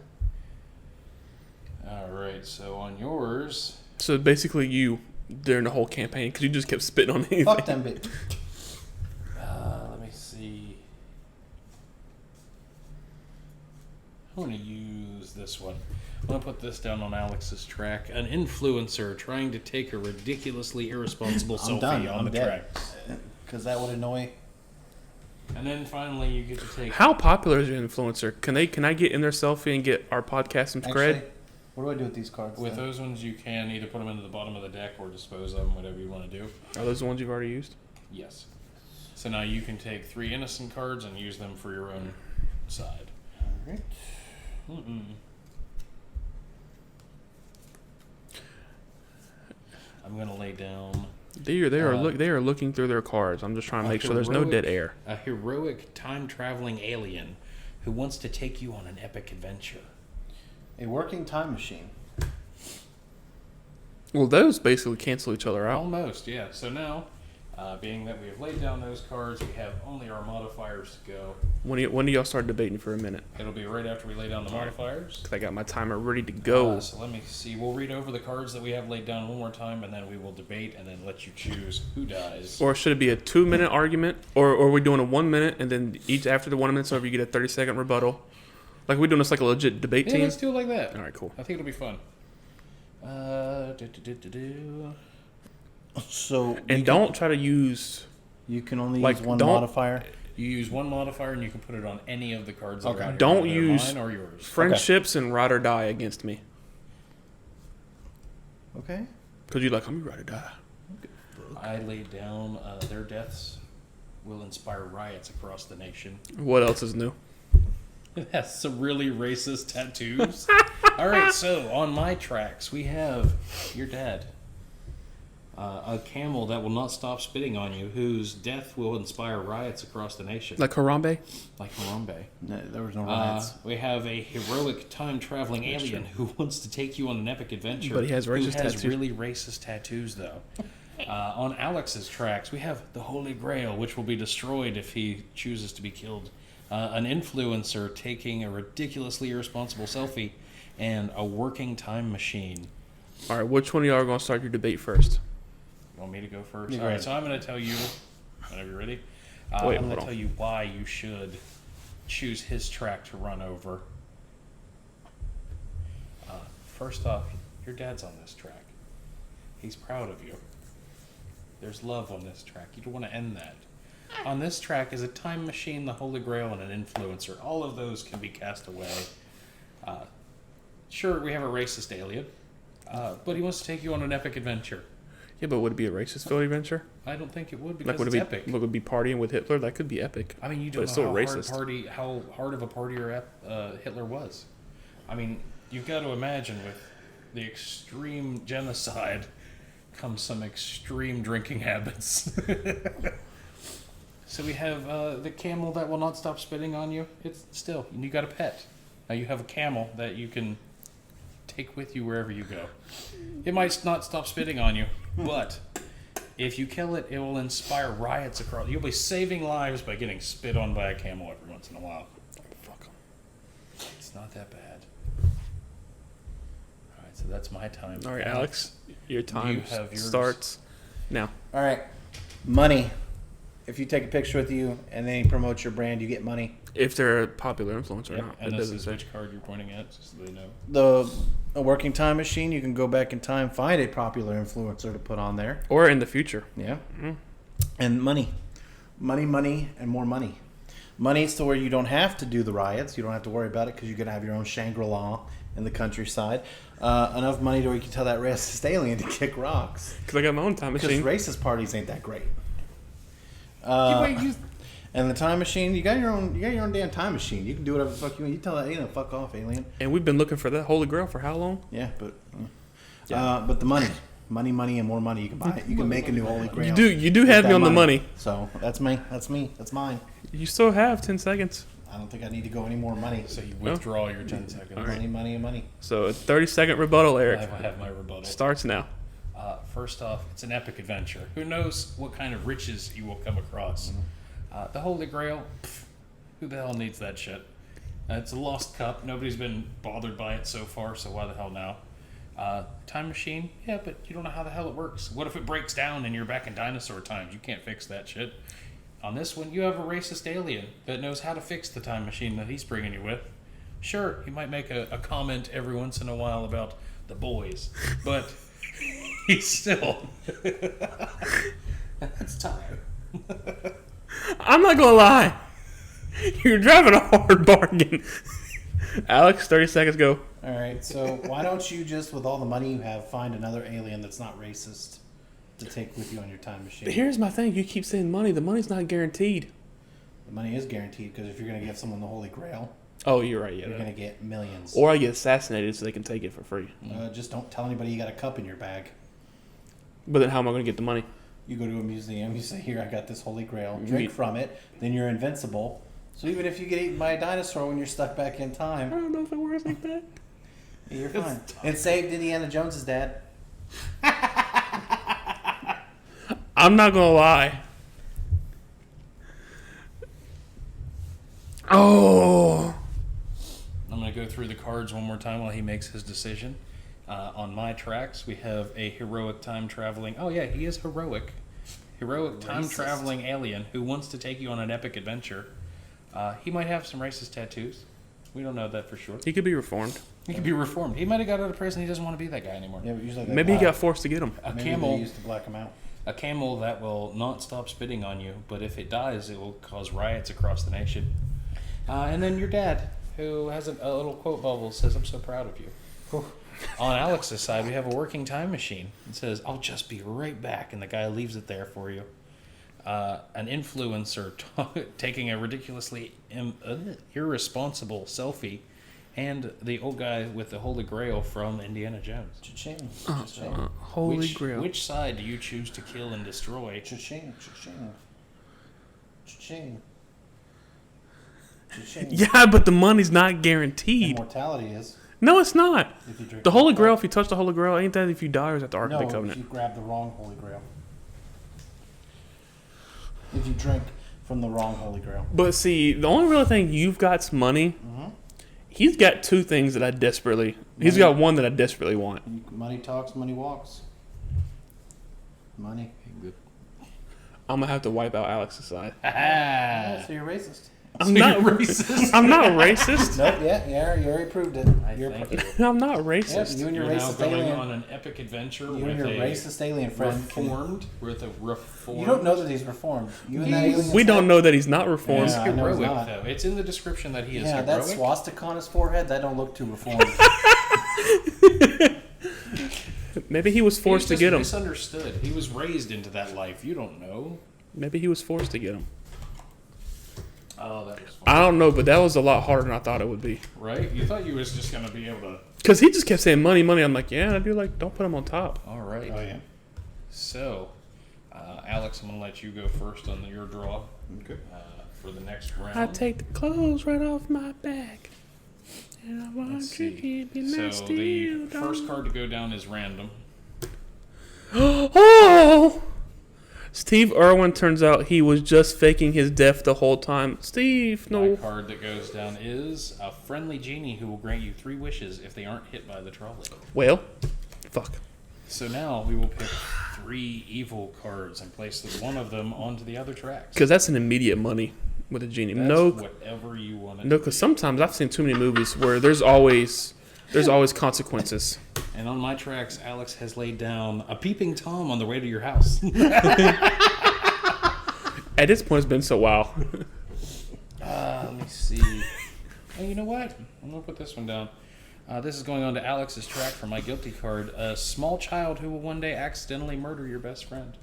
All right, so on yours, so basically you during the whole campaign because you just kept spitting on anything. Fuck them, bitch. let me see. I'm going to use this one. I'm going to put this down on Alex's track. An influencer trying to take a ridiculously irresponsible I'm selfie done. on I'm the dead. tracks. Because that would annoy. And then finally you get to take... How popular is your influencer? Can I get in their selfie and get our podcast some cred? Actually, what do I do with these cards? With then? those ones, you can either put them into the bottom of the deck or dispose of them, whatever you want to do. Are those the ones you've already used? Yes. So now you can take 3 innocent cards and use them for your own side. Alright. I'm going to lay down They are looking through their cards. I'm just trying to make sure there's no dead air. a heroic time-traveling alien who wants to take you on an epic adventure. A working time machine. Well, those basically cancel each other out. Almost, yeah. So now, being that we have laid down those cards, we have only our modifiers to go. When do y'all start debating for a minute? It'll be right after we lay down the modifiers. 'Cause I got my timer ready to go. So let me see. We'll read over the cards that we have laid down one more time, and then we will debate, and then let you choose who dies. Or should it be a 2-minute argument? Or are we doing a 1 minute and then each after the 1 minute's over you get a 30-second rebuttal? Like we doing this like a legit debate Yeah, team? let's do it like that. All right, cool. I think it'll be fun. So And don't try to use you can only like, use one don't- modifier. You use one modifier, and you can put it on any of the cards. That Okay. are on here, Don't whether use mine or yours. friendships and ride or die against me. Okay. Because you're like, I'm gonna ride or die. I laid down their deaths will inspire riots across the nation. What else is new? It has some really racist tattoos. All right, so on my tracks, we have your dad. A camel that will not stop spitting on you, whose death will inspire riots across the nation. Like Harambe? Like Harambe. No, there was no riots. We have a heroic time-traveling alien who wants to take you on an epic adventure. But he has racist who has tattoos. really racist tattoos, though. On Alex's tracks, we have the Holy Grail, which will be destroyed if he chooses to be killed. An influencer taking a ridiculously irresponsible selfie, and a working time machine. All right, which one of y'all are gonna start your debate first? You want me to go first? You All go right, ahead. so I'm going to tell you, whenever you're ready, Wait, I'm going hold to on. tell you why you should choose his track to run over. First off, your dad's on this track. He's proud of you. There's love on this track. You don't want to end that. On this track is a time machine, the Holy Grail, and an influencer. All of those can be cast away. Sure, we have a racist alien, but he wants to take you on an epic adventure. Yeah, but would it be a racist field adventure? I don't think it would because Like would it's it epic. be would it be partying with Hitler? That could be epic. I mean, you but don't it's know still racist. how hard of a partier Hitler was. I mean, you've got to imagine with the extreme genocide comes some extreme drinking habits. So we have the camel that will not stop spitting on you. It's still, you got a pet. Now you have a camel that you can take with you wherever you go. It might not stop spitting on you, but if you kill it, it will inspire riots across. You'll be saving lives by getting spit on by a camel every once in a while. Fuck 'em. It's not that bad. All right, so that's my time. All right, Alex, your time have yours. starts now. All right. Money. if you take a picture with you and then you promote your brand, you get money. If they're a popular influencer or Yep, not. and It this doesn't is say. which card you're pointing at, just so they know. A working time machine, you can go back in time, find a popular influencer to put on there. Or in the future. Yeah. And money, and more money. Money's to where you don't have to do the riots. You don't have to worry about it because you're going to have your own Shangri-La in the countryside. Enough money to where you can tell that racist alien to kick rocks. Because I got my own time Because machine. racist parties ain't that great. You And the time machine, you got your own damn time machine. You can do whatever the fuck you want. You tell that alien, fuck off, alien. And we've been looking for that Holy Grail for how long? Yeah, but the money, and more money. You can buy it. You can make a new Holy Grail. You do with have me that on the money. So that's me. That's mine. You still have 10 seconds. I don't think I need to go any more money. So you withdraw your 10 seconds. All right. Money, and money. So a 30-second rebuttal, I Eric. have my rebuttal. Starts now. First off, it's an epic adventure. Who knows what kind of riches you will come across? The Holy Grail, who the hell needs that shit? It's a lost cup. Nobody's been bothered by it so far, so why the hell now? Time machine, yeah, but you don't know how the hell it works. What if it breaks down and you're back in dinosaur times? You can't fix that shit. On this one, you have a racist alien that knows how to fix the time machine that he's bringing you with. Sure, he might make a comment every once in a while about the boys, but he's still... That's time. I'm not gonna lie. You're driving a hard bargain. Alex, 30 seconds, go. All right. So why don't you just, with all the money you have, find another alien that's not racist to take with you on your time machine? But here's my thing. You keep saying money. The money's not guaranteed. The money is guaranteed because if you're going to give someone the Holy Grail, Oh, you're right. Yeah. you're going to get millions. Or I get assassinated so they can take it for free. Just don't tell anybody you got a cup in your bag. But then how am I going to get the money? You go to a museum, you say, here, I got this Holy Grail. You Drink eat- from it, then you're invincible. So even if you get eaten by a dinosaur when you're stuck back in I time, don't know if it works like that. you're fine. And saved Indiana Jones's dad. I'm not going to lie. Oh. I'm going to go through the cards one more time while he makes his decision. On my tracks, we have a heroic time traveling. Oh, yeah, he is heroic. Heroic time traveling alien who wants to take you on an epic adventure. He might have some racist tattoos. We don't know that for sure. He could be reformed. He could be reformed. He might have got out of prison. He doesn't want to be that guy anymore. Yeah, but usually they Maybe he black. got forced to get him. A Maybe camel. they used to black him out. A camel that will not stop spitting on you, but if it dies, it will cause riots across the nation. And then your dad, who has a little quote bubble, says, "I'm so proud of you." On Alex's side, we have a working time machine. It says, "I'll just be right back," and the guy leaves it there for you. An influencer taking a ridiculously irresponsible selfie, and the old guy with the Holy Grail from Indiana Jones. Cha-ching. Cha-ching. Holy Grail. Which side do you choose to kill and destroy? Cha-ching. Cha-ching. Cha-ching. Cha-ching. Yeah, but the money's not guaranteed. Immortality is No, it's not. if you drink The Holy that Grail, cup. if you touch the Holy Grail, ain't that if you die or is that the Ark of No, the if Covenant? you grab the wrong Holy Grail. If you drink from the wrong Holy Grail. But see, the only real thing you've got's money. He's got two things that I desperately. He's got one that I desperately want. Money talks, money walks. Money. I'm gonna have to wipe out Alex's side. Oh, so you're racist. I'm not racist. I'm not racist. Nope, yeah, you already proved it. You're Thank you. I'm not Yep, racist. you and your You're now racist going alien. on an epic adventure You with and your a racist alien friend. reformed. With a reformed. You don't know that he's reformed. You and that alien. We don't know that he's not reformed. He's Yeah, I know he's heroic, not. though. It's in the description that he is Yeah, that heroic. swastika on his forehead, that don't look too reformed. Maybe he was forced to He's get just him. misunderstood. He was raised into that life. You don't know. Maybe he was forced to get him. Oh, that was fun. I don't know, but that was a lot harder than I thought it would be. Right? You thought you was just going to be able to... Because he just kept saying money, money. I'm like, yeah, I do. Like, don't put him on top. All right. Oh, yeah. So, Alex, I'm going to let you go first on your draw Okay. for the next round. I take the clothes right off my back, and I want Let's you see. to be So nasty. the first card to go down is random. Oh! Steve Irwin, turns out he was just faking his death the whole time. Steve, My no. card that goes down is a friendly genie who will grant you 3 wishes if they aren't hit by the trolley. Well, fuck. So now we will pick 3 evil cards and place one of them onto the other tracks. Because that's an immediate money with a genie. That's No, whatever you want. no, because sometimes I've seen too many movies where there's always consequences. And on my tracks, Alex has laid down a peeping Tom on the way to your house. At this point, it's been so while. Let me see. Oh, you know what? I'm going to put this one down. This is going on to Alex's track for my guilty card. A small child who will one day accidentally murder your best friend.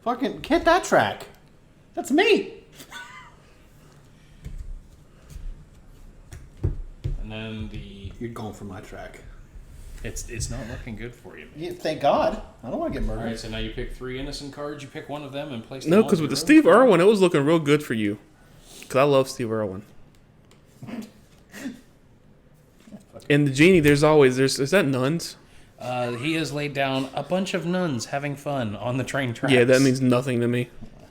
Fucking hit that track. That's me. And then You're going for my track. it's not looking good for you. Yeah, thank God. I don't want to get All murdered. right, so now you pick 3 innocent cards. You pick one of them and place them No, on because your with the road. Steve Irwin, it was looking real good for you. Because I love Steve Irwin. In the genie, is that nuns? He has laid down a bunch of nuns having fun on the train tracks. Yeah, that means nothing to me.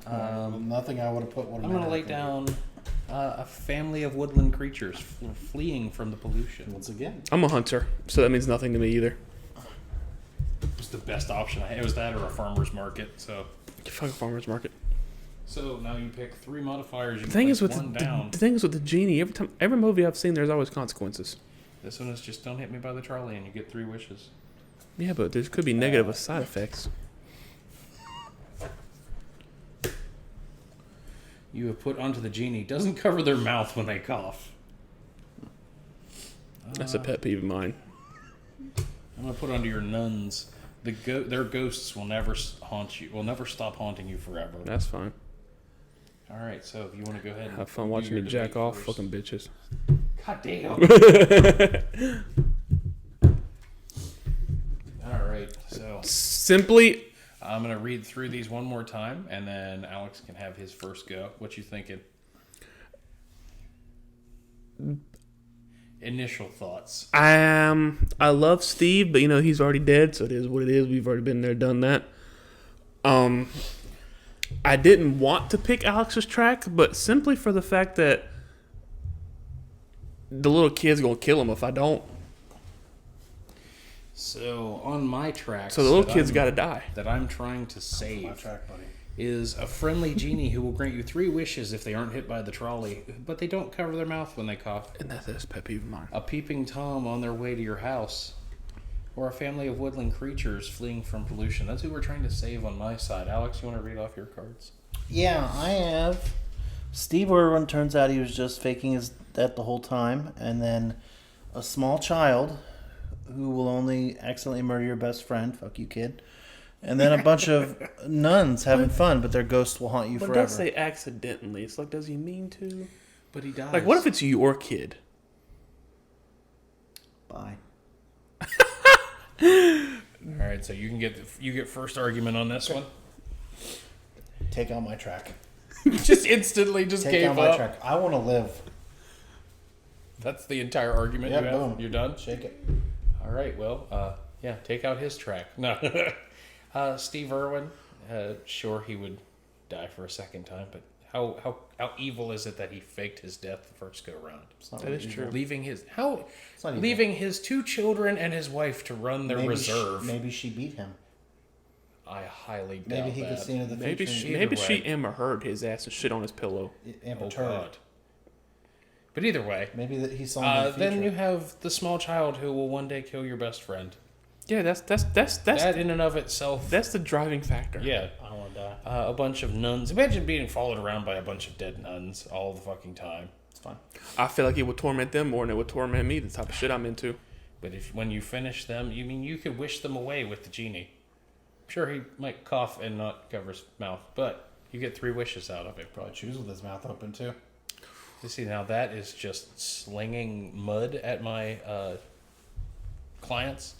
Nothing I would have put. I'm going to lay down a family of woodland creatures fleeing from the pollution. Once again. I'm a hunter, so that means nothing to me either. It was the best option I had. It was that or a farmer's market. So Fuck a farmer's market. now you pick 3 modifiers. You The thing place is with one down. the thing is with the genie, every movie I've seen, there's always consequences. This one is just don't hit me by the trolley and you get 3 wishes. Yeah, but there could be negative side effects. You have put onto the genie doesn't cover their mouth when they cough. That's a pet peeve of mine. I'm gonna put onto your nuns. Their ghosts will never haunt you. Will never stop haunting you forever. That's fine. All right. So if you want to go ahead and Have fun do watching me your jack debate off, first. fucking bitches. God damn. All right. So Simply, I'm gonna read through these one more time, and then Alex can have his first go. What you thinking? Initial thoughts. I love Steve, but he's already dead, so it is what it is. We've already been there, done that. I didn't want to pick Alex's track, but simply for the fact that the little kid's gonna kill him if I don't. So on my tracks, So the little that kid's I'm- got to die. that I'm trying to save. My track, buddy. Is a friendly genie who will grant you 3 wishes if they aren't hit by the trolley, but they don't cover their mouth when they cough. And that's a pet peeve of mine. A peeping Tom on their way to your house, or a family of woodland creatures fleeing from pollution. That's who we're trying to save on my side. Alex, you want to read off your cards? Yeah, I have. Steve Irwin, turns out he was just faking his death the whole time. And then a small child who will only accidentally murder your best friend. Fuck you, kid. And then a bunch of nuns having fun, but their ghosts will haunt you But it forever. does say accidentally. It's like, does he mean to? But he dies. Like, what if it's your kid? Bye. All right, so you get first argument on this one. Take out my track. Just instantly Take gave out my up. track. I want to live. That's the entire argument Yeah, you have. boom. You're done. Shake it. All right. Well, yeah. Take out his track. No. Steve Irwin. Sure, he would die for a second time, but how evil is it that he faked his death the first go round? That is true. Leaving his not evil. leaving his 2 children and his wife to run their reserve. Maybe she beat him. I highly doubt Maybe he that. could see into the Maybe future. maybe way. she Emma heard his ass and shit on his pillow. and Oh perturbed. God. But either way, Maybe that he saw into the future. then you have the small child who will one day kill your best friend. Yeah, that's That in and of itself. that's the driving factor. Yeah. I don't want to die. A bunch of nuns. Imagine being followed around by a bunch of dead nuns all the fucking time. It's fine. I feel like it would torment them more than it would torment me. The type of shit I'm into. But when you finish them, you could wish them away with the genie. Sure, he might cough and not cover his mouth, but you get 3 wishes out of it. Probably choose with his mouth open too. You see, now that is just slinging mud at my clients.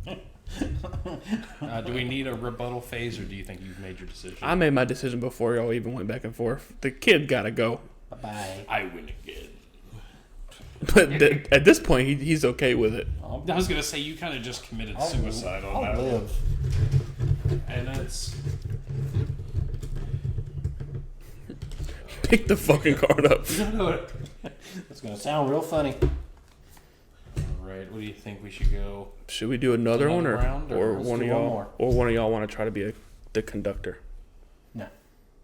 Do we need a rebuttal phase, or do you think you've made your decision? I made my decision before y'all even went back and forth. The kid gotta go. Bye bye. I win again. But at this point, he's okay with it. I was gonna say you kind of just committed suicide on that I'll one. live. And that's Pick the fucking card up. It's gonna sound real funny. right. What do you think we should go? Should we do another one, Another or round, or or let's one of do one y'all, more. or one of y'all want to try to be the conductor? No.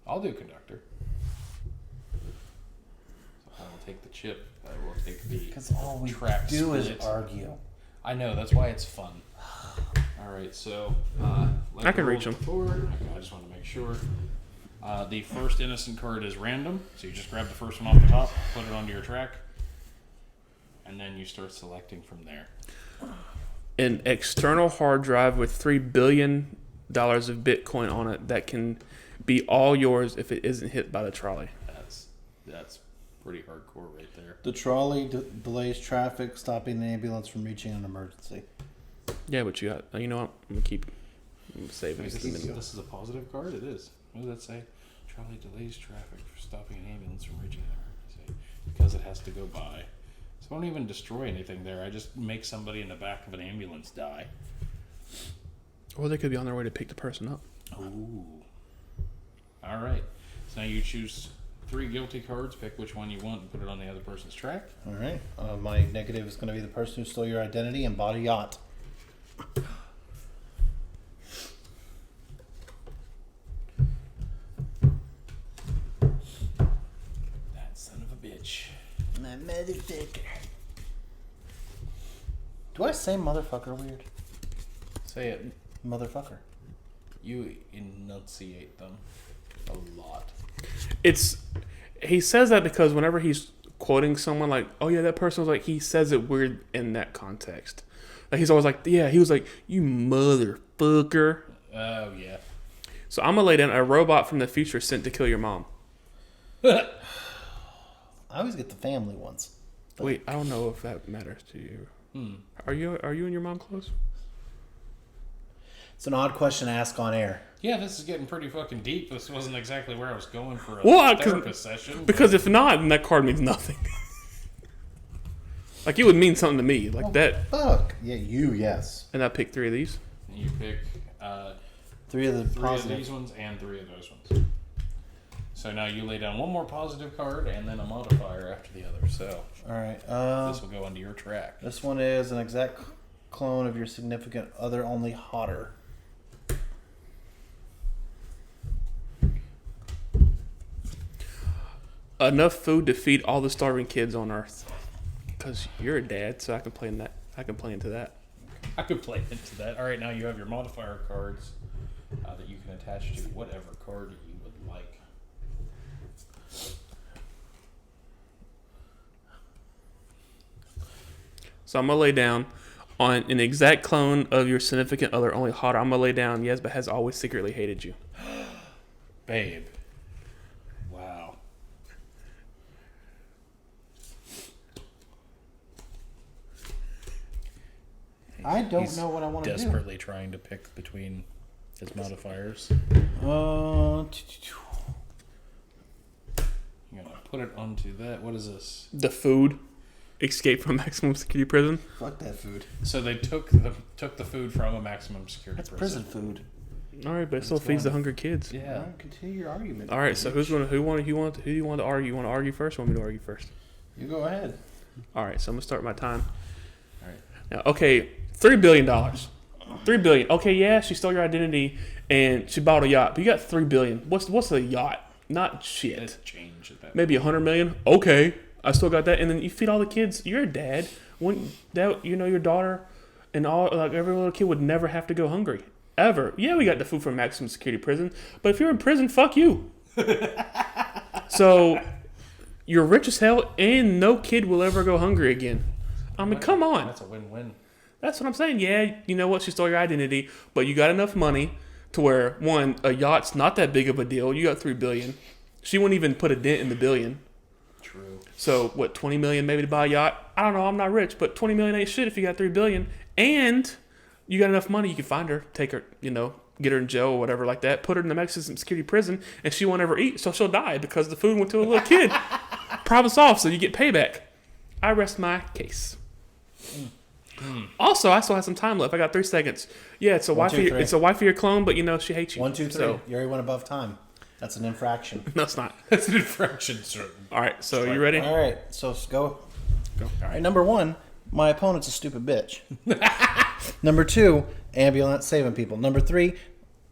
I'll do conductor. So I will take the chip. I will take the Because all we track do is split. argue. I know, that's why it's fun. Alright, so I can reach 'em. Forward. Okay, I just want to make sure. The first innocent card is random, so you just grab the first one off the top, put it onto your track, and then you start selecting from there. An external hard drive with $3 billion of Bitcoin on it that can be all yours if it isn't hit by the trolley. That's pretty hardcore right there. The trolley delays traffic, stopping the ambulance from reaching an emergency. Yeah, but you know what? I'm gonna save it. This is a positive card? It is. What does that say? Trolley delays traffic for stopping an ambulance from reaching an emergency because it has to go by. So I don't even destroy anything there. I just make somebody in the back of an ambulance die. Or they could be on their way to pick the person up. Ooh. All right. So now you choose 3 guilty cards. Pick which one you want and put it on the other person's track. All right. My negative is going to be the person who stole your identity and bought a yacht. That son of a bitch. My motherfucker. Do I say motherfucker weird? Say it. Motherfucker. You enunciate them a lot. He says that because whenever he's quoting someone like, oh yeah, that person was like, he says it weird in that context. Like he's always like, yeah, he was like, you motherfucker. Oh, yeah. So I'm gonna lay down a robot from the future sent to kill your mom. I always get the family ones. Wait, I don't know if that matters to you. Are you and your mom close? It's an odd question to ask on air. Yeah, this is getting pretty fucking deep. This wasn't exactly where I was going for a Well, therapist session. Because if not, then that card means nothing. Like it would mean something to me, like that. Fuck. Yeah, you, yes. And I pick 3 of these. You pick 3 of the 3 positive. of these ones and 3 of those ones. So now you lay down one more positive card and then a modifier after the other. So All right. this will go onto your track. This one is an exact clone of your significant other, only hotter. Enough food to feed all the starving kids on Earth. Because you're a dad, so I can play in that. I can play into that. I could play into that. All right, now you have your modifier cards that you can attach to whatever card you would like. So I'm gonna lay down on an exact clone of your significant other, only hotter. I'm gonna lay down, yes, but has always secretly hated you. Babe. Wow. I don't He's know what I want to do. desperately trying to pick between his modifiers. Uh, You're gonna put it onto that. What is this? The food, escape from maximum security prison. fuck that food. So they took the food from a maximum security That's prison food. All right, but it still feeds the hungry kids. Yeah. All right, continue your argument. All right, so who do you want to argue? You want to argue first? Or want me to argue first? You go ahead. All right, so I'm gonna start my time. All right. Now, okay, $3 billion. $3 billion. Okay, yeah, she stole your identity and she bought a yacht, but you got $3 billion. What's a yacht? Not shit. It's change at that. Maybe $100 million. Okay, I still got that. And then you feed all the kids. You're a dad. When that your daughter and all like every little kid would never have to go hungry ever. Yeah, we got the food from maximum security prison, but if you're in prison, fuck you. So you're rich as hell, and no kid will ever go hungry again. I mean, come on. That's a win-win. That's what I'm saying. Yeah, you know what? She stole your identity, but you got enough money to where, one, a yacht's not that big of a deal. You got $3 billion. She wouldn't even put a dent in the billion. True. So, what, $20 million maybe to buy a yacht? I don't know. I'm not rich, but $20 million ain't shit if you got $3 billion. And you got enough money, you can find her, take her, get her in jail or whatever like that, put her in the Mexican security prison, and she won't ever eat, so she'll die because the food went to a little kid. Problem solved, so you get payback. I rest my case. Also, I still have some time left. I got 3 seconds. Yeah, it's a wife. It's a wife of your clone, but she hates you. 1, 2, 3. So, You already went above time. That's an infraction. no, it's not. That's an infraction, sir. All right, so you ready? All right, so go. Go. All right, number 1. my opponent's a stupid bitch. Number 2, ambulance saving people. Number 3,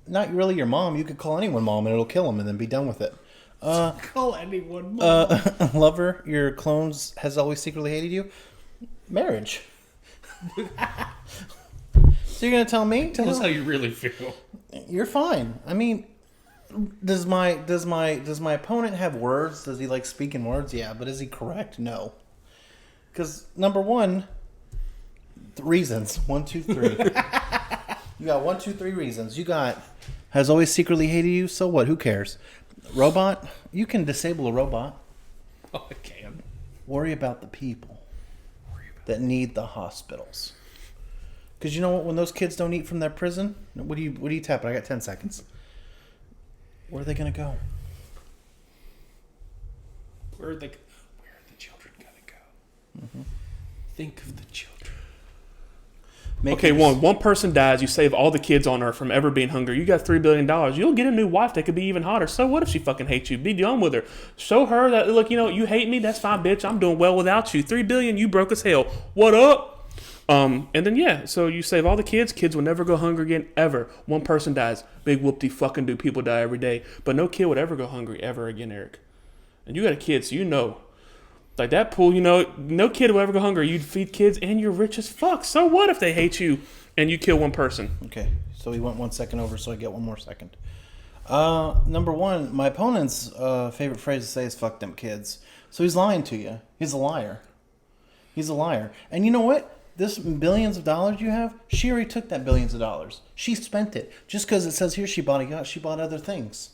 not really your mom. You could call anyone mom and it'll kill them and then be done with it. Call anyone mom. Lover, your clones has always secretly hated you. Marriage. So you're gonna tell me? Tell us how you really feel. You're fine. I mean, does my opponent have words? Does he like speaking words? Yeah, but is he correct? No. Because number 1, reasons 1, 2, 3. You got 1, 2, 3 reasons. You got has always secretly hated you. So what? Who cares? Robot. You can disable a robot. Oh, I can. Worry about the people that need the hospitals. Because you know what? When those kids don't eat from their prison, what do you tapping? I got 10 seconds. Where are they gonna go? Where are the children gonna go? Mm-hmm. Think of the children. Okay, one person dies. You save all the kids on Earth from ever being hungry. You got $3 billion. You'll get a new wife that could be even hotter. So what if she fucking hates you? Be done with her. Show her that, look, you hate me. That's fine, bitch. I'm doing well without you. $3 billion. You broke as hell. What up? And then so you save all the kids. Kids will never go hungry again ever. One person dies. Big whoop-de fucking do. People die every day. But no kid would ever go hungry ever again, Eric. And you got a kid, so you know. Like that pool, no kid will ever go hungry. You'd feed kids and you're rich as fuck. So what if they hate you and you kill one person? Okay, so we went 1 second over, so I get 1 more second. Number 1, my opponent's favorite phrase to say is "fuck them kids." So he's lying to you. He's a liar. He's a liar. And you know what? This billions of dollars you have, she already took that billions of dollars. She spent it. Just because it says here she bought a yacht, she bought other things.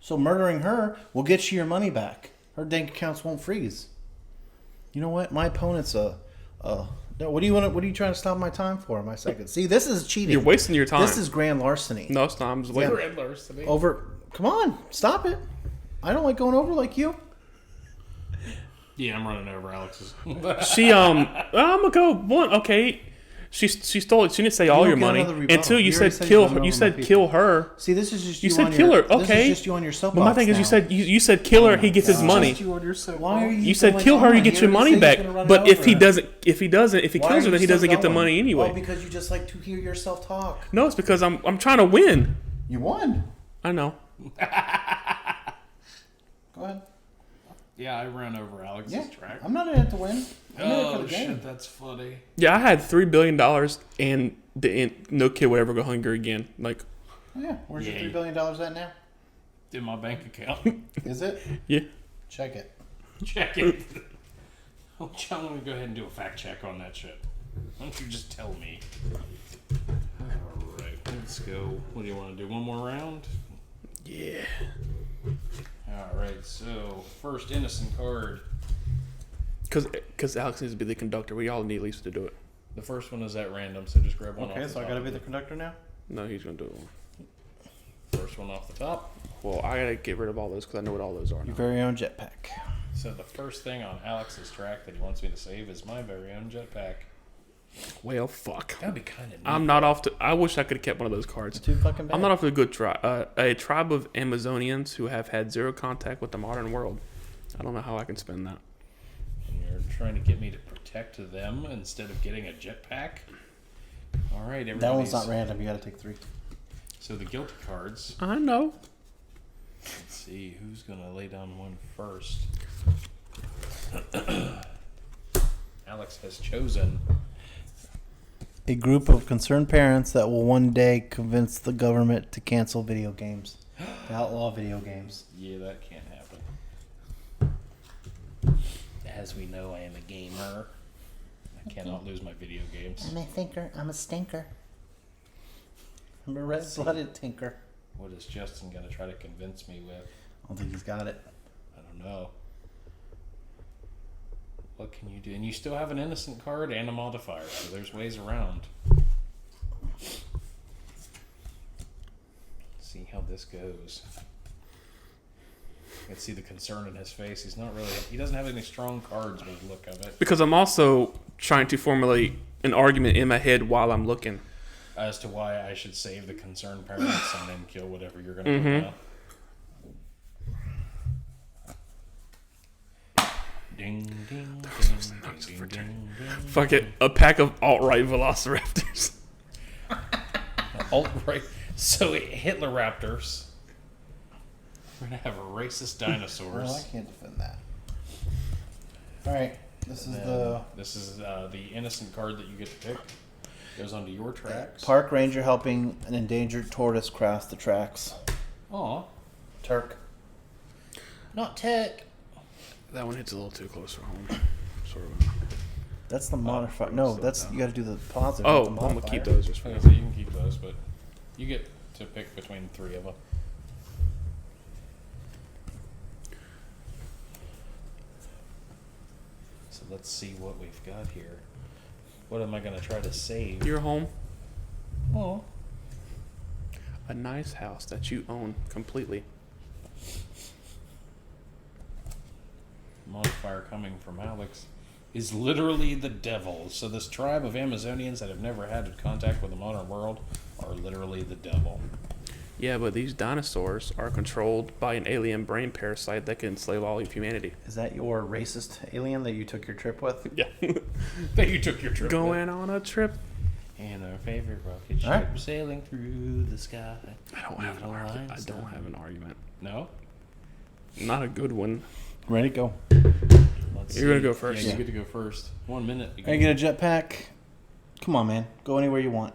So murdering her will get you your money back. Her bank accounts won't freeze. You know what? My opponent's no, what do you trying to stop my time for? My second. See, this is cheating. You're wasting your time. This is grand larceny. No, it's not. I'm just waiting. Grand larceny. Over. Come on, stop it. I don't like going over like you. Yeah, I'm running over Alex's. She I'm gonna go 1. Okay, she stole it. She didn't say all don't your get money. another rebuttal. And 2, you You said already said kill you're her. running You over said my kill her. See, this is just You you said on kill your, her. Okay. This is just you on your soapbox. But my thing is, now. you said kill her. He gets his money. Why are you? You said going kill her. on? You get He your already money said he's back. gonna run But it if over. he kills her, Why then are he you doesn't still get the going? money anyway. Oh, because you just like to hear yourself talk. No, it's because I'm trying to win. You won. I know. Go ahead. Yeah, I ran over Alex's Yeah, track. I'm not in it to win. I'm in it for Oh the game. shit, that's funny. Yeah, I had $3 billion and no kid would ever go hungry again. Like, Oh, yeah, where's Yeah. your $3 billion at now? In my bank account. Is it? yeah. Check it. Check it. Oh, John, let me go ahead and do a fact check on that shit. Why don't you just tell me? Alright, let's go. What do you want to do? 1 more round? Yeah. Alright, so first innocent card. Because Alex needs to be the conductor. We all need Lisa to do it. The first one is at random, so just grab one off Okay, the so I top gotta of be the it. conductor now? No, he's going to do it. First one off the top. Well, I got to get rid of all those because I know what all those are now. Your very own jetpack. So the first thing on Alex's track that he wants me to save is my very own jetpack. Well, fuck. That'd be kind of neat. I'm not off to... I wish I could have kept one of those cards. Too fucking bad. I'm not off to a good tribe. A tribe of Amazonians who have had zero contact with the modern world. I don't know how I can spend that. And you're trying to get me to protect them instead of getting a jetpack? Alright, everybody's... That one's not random. You gotta take 3. So the guilty cards. I know. Let's see, who's going to lay down one first? Alex has chosen... A group of concerned parents that will one day convince the government to cancel video games. To outlaw video games. Yeah, that can't happen. As we know, I am a gamer. I cannot lose my video games. I'm a thinker. I'm a stinker. I'm a red-blooded tinker. What is Justin going to try to convince me with? I don't think he's got it. I don't know. What can you do? And you still have an innocent card and a modifier, so there's ways around. See how this goes. You can see the concern in his face. He doesn't have any strong cards by the look of it. Because I'm also trying to formulate an argument in my head while I'm looking. As to why I should save the concerned parents and then kill whatever you're going to put down. Ding, ding, ding, ding, ding, ding. Fuck it, a pack of alt-right velociraptors. Alt-right. So Hitler Raptors. We're gonna have racist dinosaurs. Well, I can't defend that. All right, this is This is the innocent card that you get to pick. Goes onto your tracks. park ranger helping an endangered tortoise cross the tracks. Aw. Turk. Not Turk. That one hits a little too close for home. Sort of. That's the modifier. No, that's you got to do the positive. Oh, not the I'm gonna keep modifier. those just for Okay, now. so you can keep those, but you get to pick between 3 of them. So let's see what we've got here. What am I going to try to save? Your home, Oh, a nice house that you own completely. modifier coming from Alex is literally the devil. So this tribe of Amazonians that have never had contact with the modern world are literally the devil. Yeah, but these dinosaurs are controlled by an alien brain parasite that can enslave all of humanity. Is that your racist alien that you took your trip with? Yeah. That you took your trip with. Going on a trip. And our favorite rocket ship All right. sailing through the sky. I don't have an Little argument. I lines don't down. have an argument. No? Not a good one. Ready to go. Let's You're gonna see. go first. Yeah, Yeah. you get to go first. 1 minute. Are you get a jetpack? Come on, man. Go anywhere you want.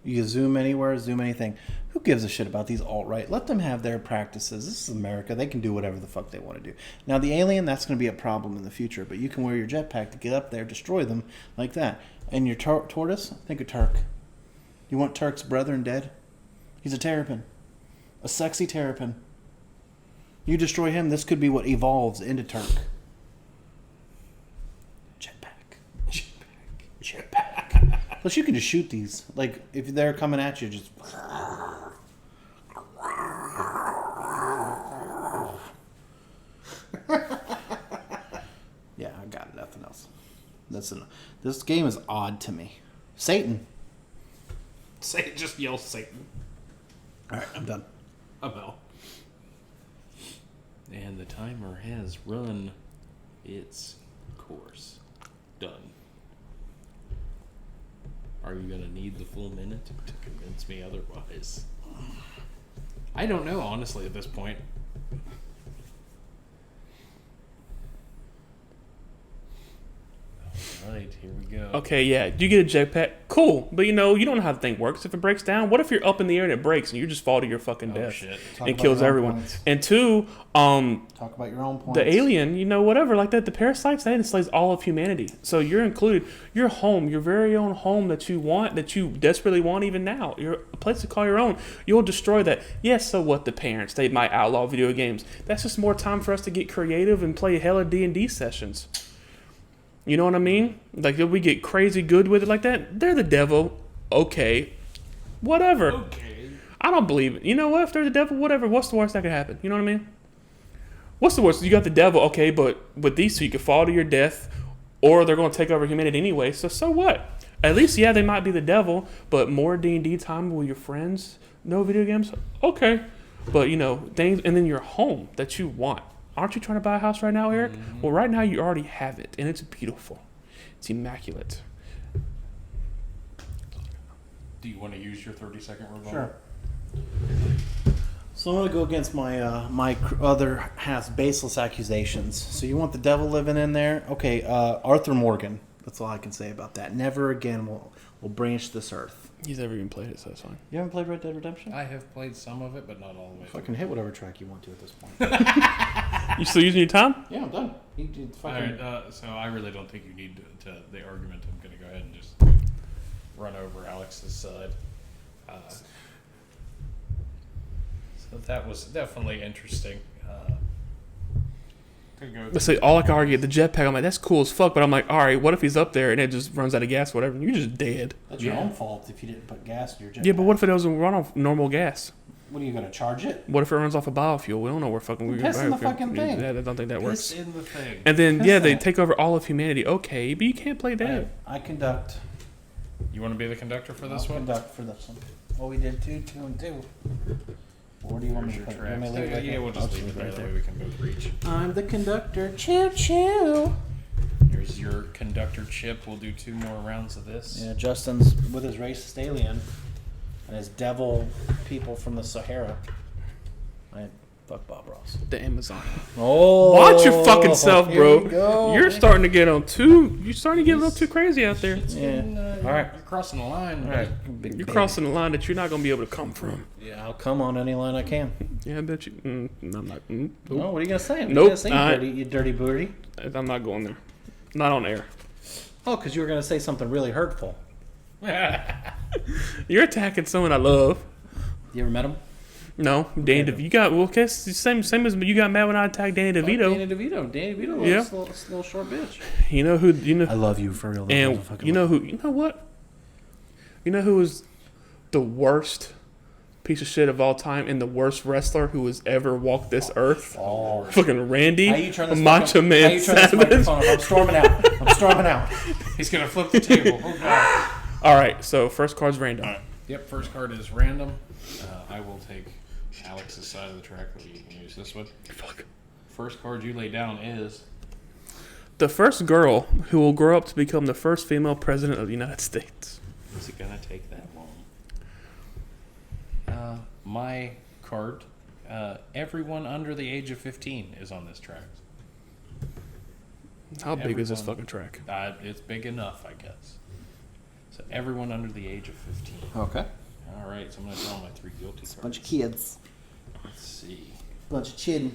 You can zoom anywhere, zoom anything. Who gives a shit about these alt-right? Let them have their practices. This is America. They can do whatever the fuck they want to do. Now, the alien, that's going to be a problem in the future, but you can wear your jetpack to get up there, destroy them like that. And your tortoise? Think of Turk. You want Turk's brethren dead? He's a terrapin. A sexy terrapin. You destroy him, this could be what evolves into Turk. Jetpack. Jetpack. Plus, you can just shoot these. Like, if they're coming at you, just... Yeah, I got nothing else. Listen, this game is odd to me. Satan. Say, just yell Satan. All right, I'm done. About. And the timer has run its course. Done. Are you going to need the full minute to convince me otherwise? I don't know, honestly, at this point. Alright, here we go. Okay, yeah, you get a jetpack. Cool, but you don't know how the thing works. If it breaks down, what if you're up in the air and it breaks and you just fall to your fucking Oh, death shit. Talk and about kills your own everyone? points. And two, Talk about your own points. the alien, whatever, like that, the parasites, that enslaves all of humanity. So you're included. Your home, your very own home that you want, that you desperately want even now, a place to call your own, you'll destroy that. Yes, so what, the parents, they might outlaw video games. That's just more time for us to get creative and play hella D&D sessions. You know what I mean? Like, if we get crazy good with it like that, they're the devil. Okay. Whatever. Okay. I don't believe it. You know what? If they're the devil, whatever. What's the worst that could happen? You know what I mean? What's the worst? You got the devil, okay, but with these two, you could fall to your death, or they're going to take over humanity anyway. So what? At least, yeah, they might be the devil, but more D&D time with your friends, no video games, okay. But, things, and then your home that you want. Aren't you trying to buy a house right now, Eric? Mm-hmm. Well, right now you already have it, and it's beautiful. It's immaculate. Do you want to use your 30-second rebuttal? Sure. So I'm going to go against my my other half's baseless accusations. So you want the devil living in there? Okay, Arthur Morgan. That's all I can say about that. Never again will branch this earth. He's never even played it, so that's fine. You haven't played Red Dead Redemption? I have played some of it, but not all the way. Fucking hit whatever track you want to at this point. You still using your time? Yeah, I'm done. You did fucking... All right, so I really don't think you need to the argument. I'm going to go ahead and just run over Alex's side. So that was definitely interesting. Let's say all I can argue, the jetpack, I'm like, that's cool as fuck, but I'm like, all right, what if he's up there and it just runs out of gas, whatever, and you're just dead. That's your own fault if you didn't put gas in your jetpack. Yeah, but what if it doesn't run off normal gas? What are you going to charge it? What if it runs off of biofuel? We don't know where fucking we're Piss in the fucking thing. I don't think that works. Piss in the thing. And then, Piss yeah, they that. take over all of humanity. Okay, but you can't play that. I conduct. You want to be the conductor for this I'll one? conduct for this one. Well, we did 2, 2, and 2. Or do you want me Where's to your put it? You want me tracks? to leave it right Yeah, there? we'll just I'll leave it there. right That way we can both reach. I'm the conductor. Choo choo. Here's your conductor chip. We'll do 2 more rounds of this. Yeah, Justin's with his racist alien and his devil people from the Sahara. Fuck Bob Ross. The Amazon. Oh, Watch your fucking self, here bro. we go. You're starting to get on too. You're starting to get a little too crazy out there. Yeah. All Right. You're crossing the line. All right. Big You're baby. crossing the line that you're not gonna be able to come from. Yeah, I'll come on any line I can. Yeah, I bet you. I'm not. No, what are you gonna say? What are Nope, you gonna say, I- you dirty booty? I'm not going there. Not on air. Oh, because you were gonna say something really hurtful. You're attacking someone I love. You ever met him? No, Danny DeVito. You got it's the same as you got mad when I attacked Danny DeVito. Danny DeVito. Danny DeVito. Yeah. Little short bitch. You know who? You know. I love you for real. And you know who? You know what? You know who was the worst piece of shit of all time and the worst wrestler who has ever walked this earth? Oh. Fucking Randy, How you turn this Macho fucking- Man How you turn this Savage. microphone off? I'm storming out. I'm storming out. He's going to flip the table. Oh, God. All right, so first card's random. Yep, first card is random. I will take Alex's side of the track. You can use this one. Fuck. First card you lay down is... The first girl who will grow up to become the first female president of the United States. Is it going to take that long? My card, everyone under the age of 15 is on this track. How big is this Everyone. fucking track? It's big enough, I guess. So everyone under the age of 15. Okay. All right, so I'm going to draw my 3 guilty cards. Bunch of kids. Let's see. Bunch of chidden.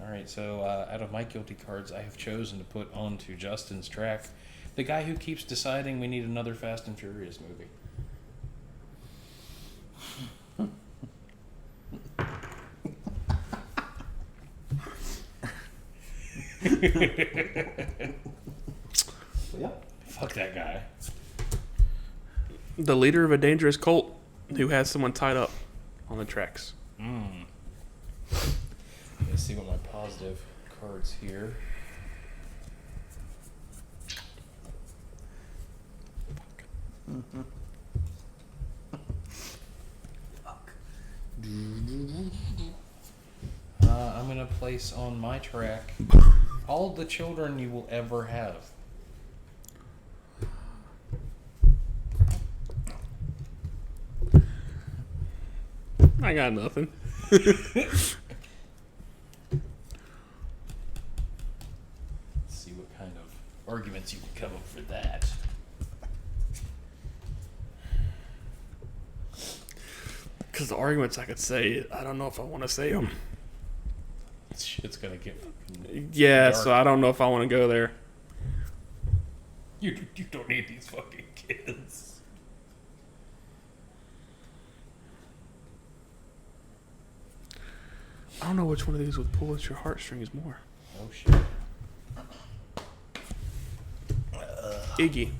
All right, so out of my guilty cards, I have chosen to put onto Justin's track the guy who keeps deciding we need another Fast and Furious movie. Yep. Fuck that guy. The leader of a dangerous cult who has someone tied up on the tracks. Let's see what my positive cards here. I'm gonna place on my track all the children you will ever have. I got nothing. Let's see what kind of arguments you can come up for that. Because the arguments I could say, I don't know if I want to say them. Shit's gonna get fucking Yeah, dark. so I don't know if I want to go there. You don't need these fucking kids. I don't know which one of these would pull at your heartstrings more. Oh shit. Iggy.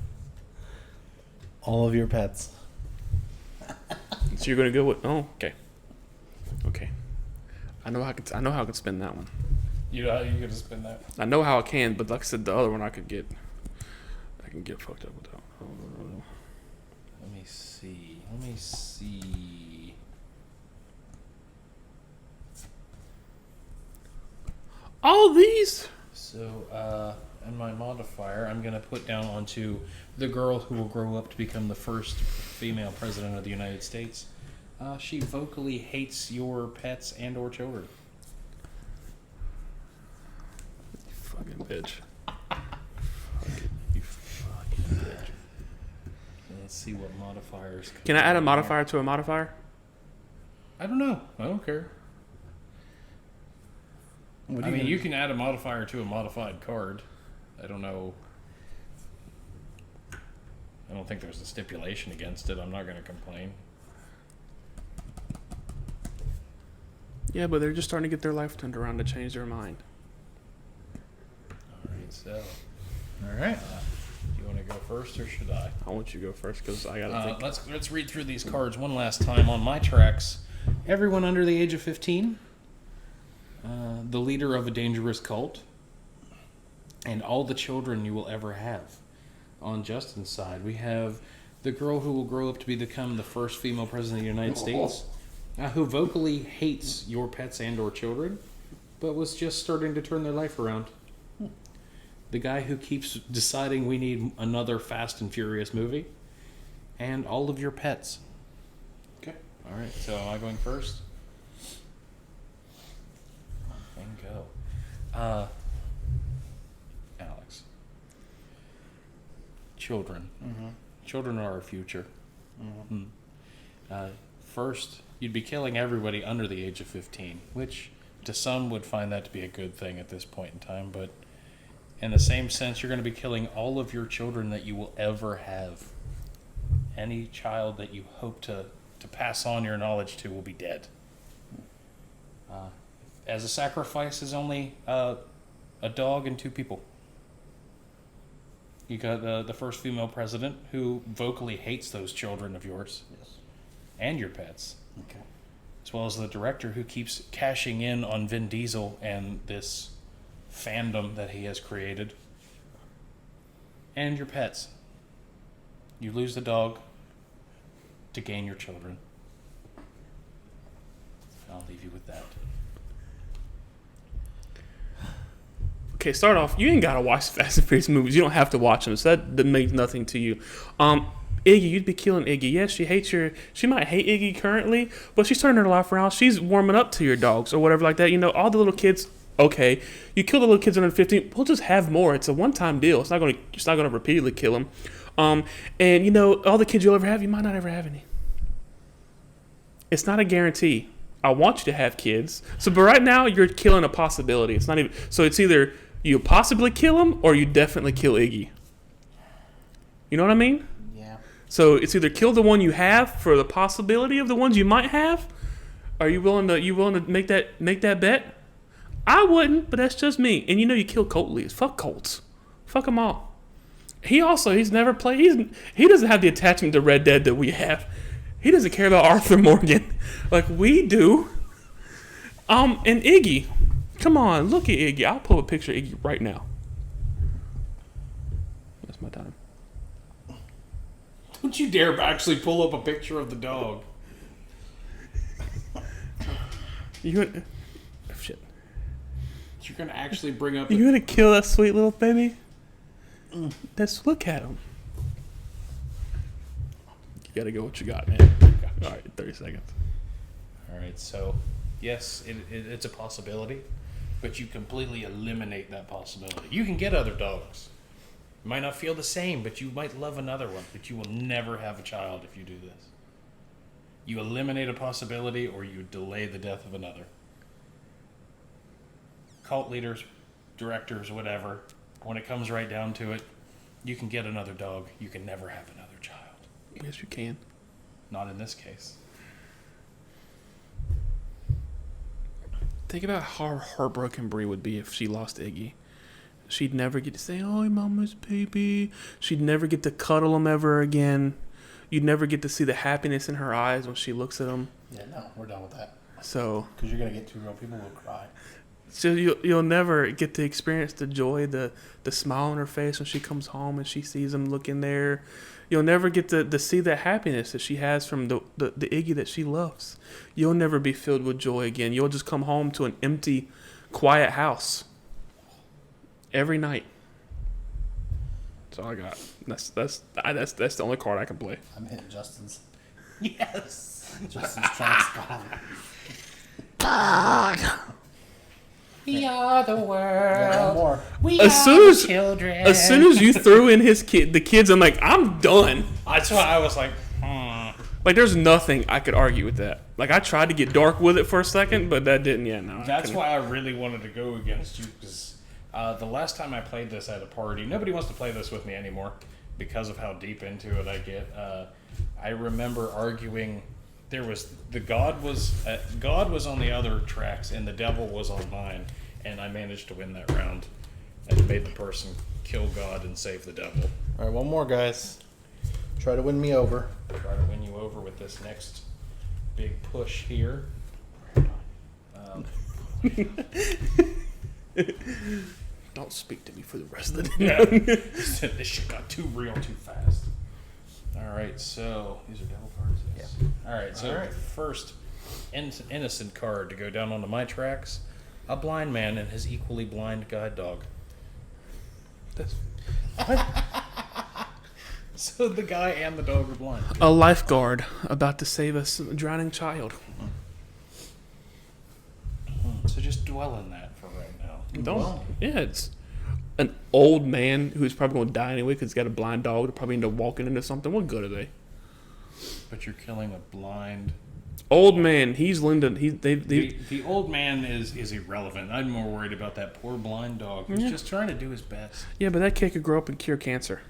All of your pets. So you're gonna go with? Oh, okay. Okay. I know how I can spin that one. You know how you gonna spin that? I know how I can, but like I said, the other one I can get fucked up with that. Let me see. All these. So, in my modifier, I'm gonna put down onto the girl who will grow up to become the first female president of the United States. She vocally hates your pets and or children. Fucking bitch. You fucking bitch. Let's see what modifiers. Can I add a modifier to a modifier? I don't know. I don't care. I mean, you can add a modifier to a modified card. I don't know. I don't think there's a stipulation against it. I'm not going to complain. Yeah, but they're just starting to get their life turned around to change their mind. All right, so All right. do you want to go first or should I? I want you to go first because I gotta think. Let's read through these cards one last time on my tracks. Everyone under the age of 15, the leader of a dangerous cult, and all the children you will ever have. on Justin's side, we have the girl who will grow up to become the first female president of the United States, who vocally hates your pets and or children, but was just starting to turn their life around. The guy who keeps deciding we need another Fast and Furious movie, and all of your pets. Okay. All right, so am I going first? And go. Alex. Children. Mm-hmm. Children are our future. Mm-hmm. First, you'd be killing everybody under the age of 15, which to some would find that to be a good thing at this point in time, but in the same sense, you're going to be killing all of your children that you will ever have. Any child that you hope to pass on your knowledge to will be dead. As a sacrifice is only a dog and 2 people. You got the first female president who vocally hates those children of yours. Yes. And your pets. Okay. As well as the director who keeps cashing in on Vin Diesel and this fandom that he has created. And your pets. You lose the dog to gain your children. I'll leave you with that. Okay, start off. You ain't gotta watch Fast and Furious movies. You don't have to watch them. So that means nothing to you. Iggy, you'd be killing Iggy. Yes, she might hate Iggy currently, but she's turning her life around. She's warming up to your dogs or whatever like that. You know, all the little kids. Okay, you kill the little kids under 15. We'll just have more. It's a one-time deal. It's not gonna repeatedly kill them. And you know, all the kids you'll ever have, you might not ever have any. It's not a guarantee. I want you to have kids. So, but right now you're killing a possibility. It's not even. So it's either you possibly kill them or you definitely kill Iggy. You know what I mean? Yeah. So it's either kill the one you have for the possibility of the ones you might have. Are you willing to make that bet? I wouldn't, but that's just me. And you know you kill Colt leads. Fuck Colts. Fuck them all. He's never played. He doesn't have the attachment to Red Dead that we have. He doesn't care about Arthur Morgan like we do. And Iggy. Come on, look at Iggy. I'll pull a picture of Iggy right now. That's my time. Don't you dare actually pull up a picture of the dog. Shit. You're going to actually bring up... You gonna kill that sweet little baby? Look at him. You gotta go what you got, man. All right, 30 seconds. All right, so yes, it's a possibility, but you completely eliminate that possibility. You can get other dogs. You might not feel the same, but you might love another one, but you will never have a child if you do this. You eliminate a possibility or you delay the death of another. Cult leaders, directors, whatever, when it comes right down to it, you can get another dog. You can never have another child. Yes, you can. Not in this case. Think about how heartbroken Brie would be if she lost Iggy. She'd never get to say, "Oh, mama's baby." She'd never get to cuddle him ever again. You'd never get to see the happiness in her eyes when she looks at him. Yeah, no, we're done with that. So, Because you're going to get 2 real people who will cry. so you'll never get to experience the joy, the smile on her face when she comes home and she sees him looking there. You'll never get to see the happiness that she has from the Iggy that she loves. You'll never be filled with joy again. You'll just come home to an empty, quiet house every night. That's all I got. That's the only card I can play. I'm hitting Justin's. Yes. Justin's trying to We are the world. more. We As are soon the as- children. As soon as you threw in the kids, I'm like, I'm done. That's why I was like, Like, there's nothing I could argue with that. Like, I tried to get dark with it for a second, but that didn't. Yeah, no. That's why I really wanted to go against you, because the last time I played this at a party, nobody wants to play this with me anymore because of how deep into it I get. I remember arguing. There was God was on the other tracks and the devil was on mine, and I managed to win that round and made the person kill God and save the devil. All right, one more, guys. Try to win me over. Try to win you over with this next big push here. Don't speak to me for the rest of the day. Yeah. This shit got too real too fast. All right, so these are devil cards. Yes. All right, so first innocent card to go down onto my tracks: a blind man and his equally blind guide dog. That's So the guy and the dog are blind. a lifeguard about to save a drowning child. So just dwell in that for right now. Don't. Yeah, it's an old man who's probably going to die anyway because he's got a blind dog. They're probably end up walking into something. What good are they? But you're killing a blind. Old man. He's Linda. The old man is irrelevant. I'm more worried about that poor blind dog who's just trying to do his best. Yeah, but that kid could grow up and cure cancer.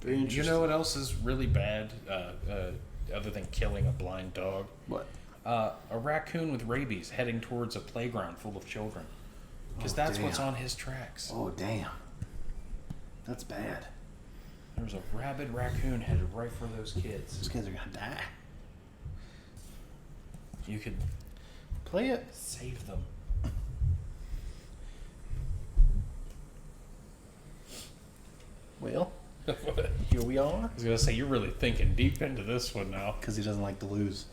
You know what else is really bad, other than killing a blind dog? What? A raccoon with rabies heading towards a playground full of children. Because that's what's on his tracks. Oh, damn. That's bad. There's a rabid raccoon headed right for those kids. Those kids are gonna die. You could Play it. save them. Well, here we are. I was going to say, you're really thinking deep into this one now. Because he doesn't like to lose.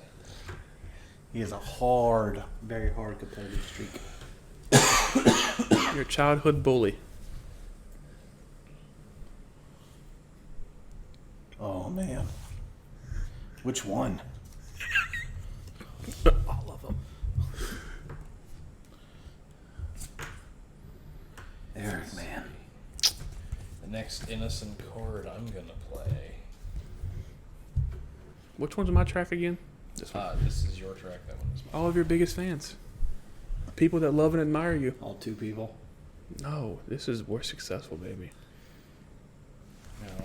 He has a hard, very hard competitive streak. Your childhood bully. Oh, man. Which one? All of them. Eric, man. The next innocent card I'm going to play. Which one's on my track again? This one. This is your track. That one is mine. All of your biggest fans. People that love and admire you. All two people. No, this is we're successful, baby. Now,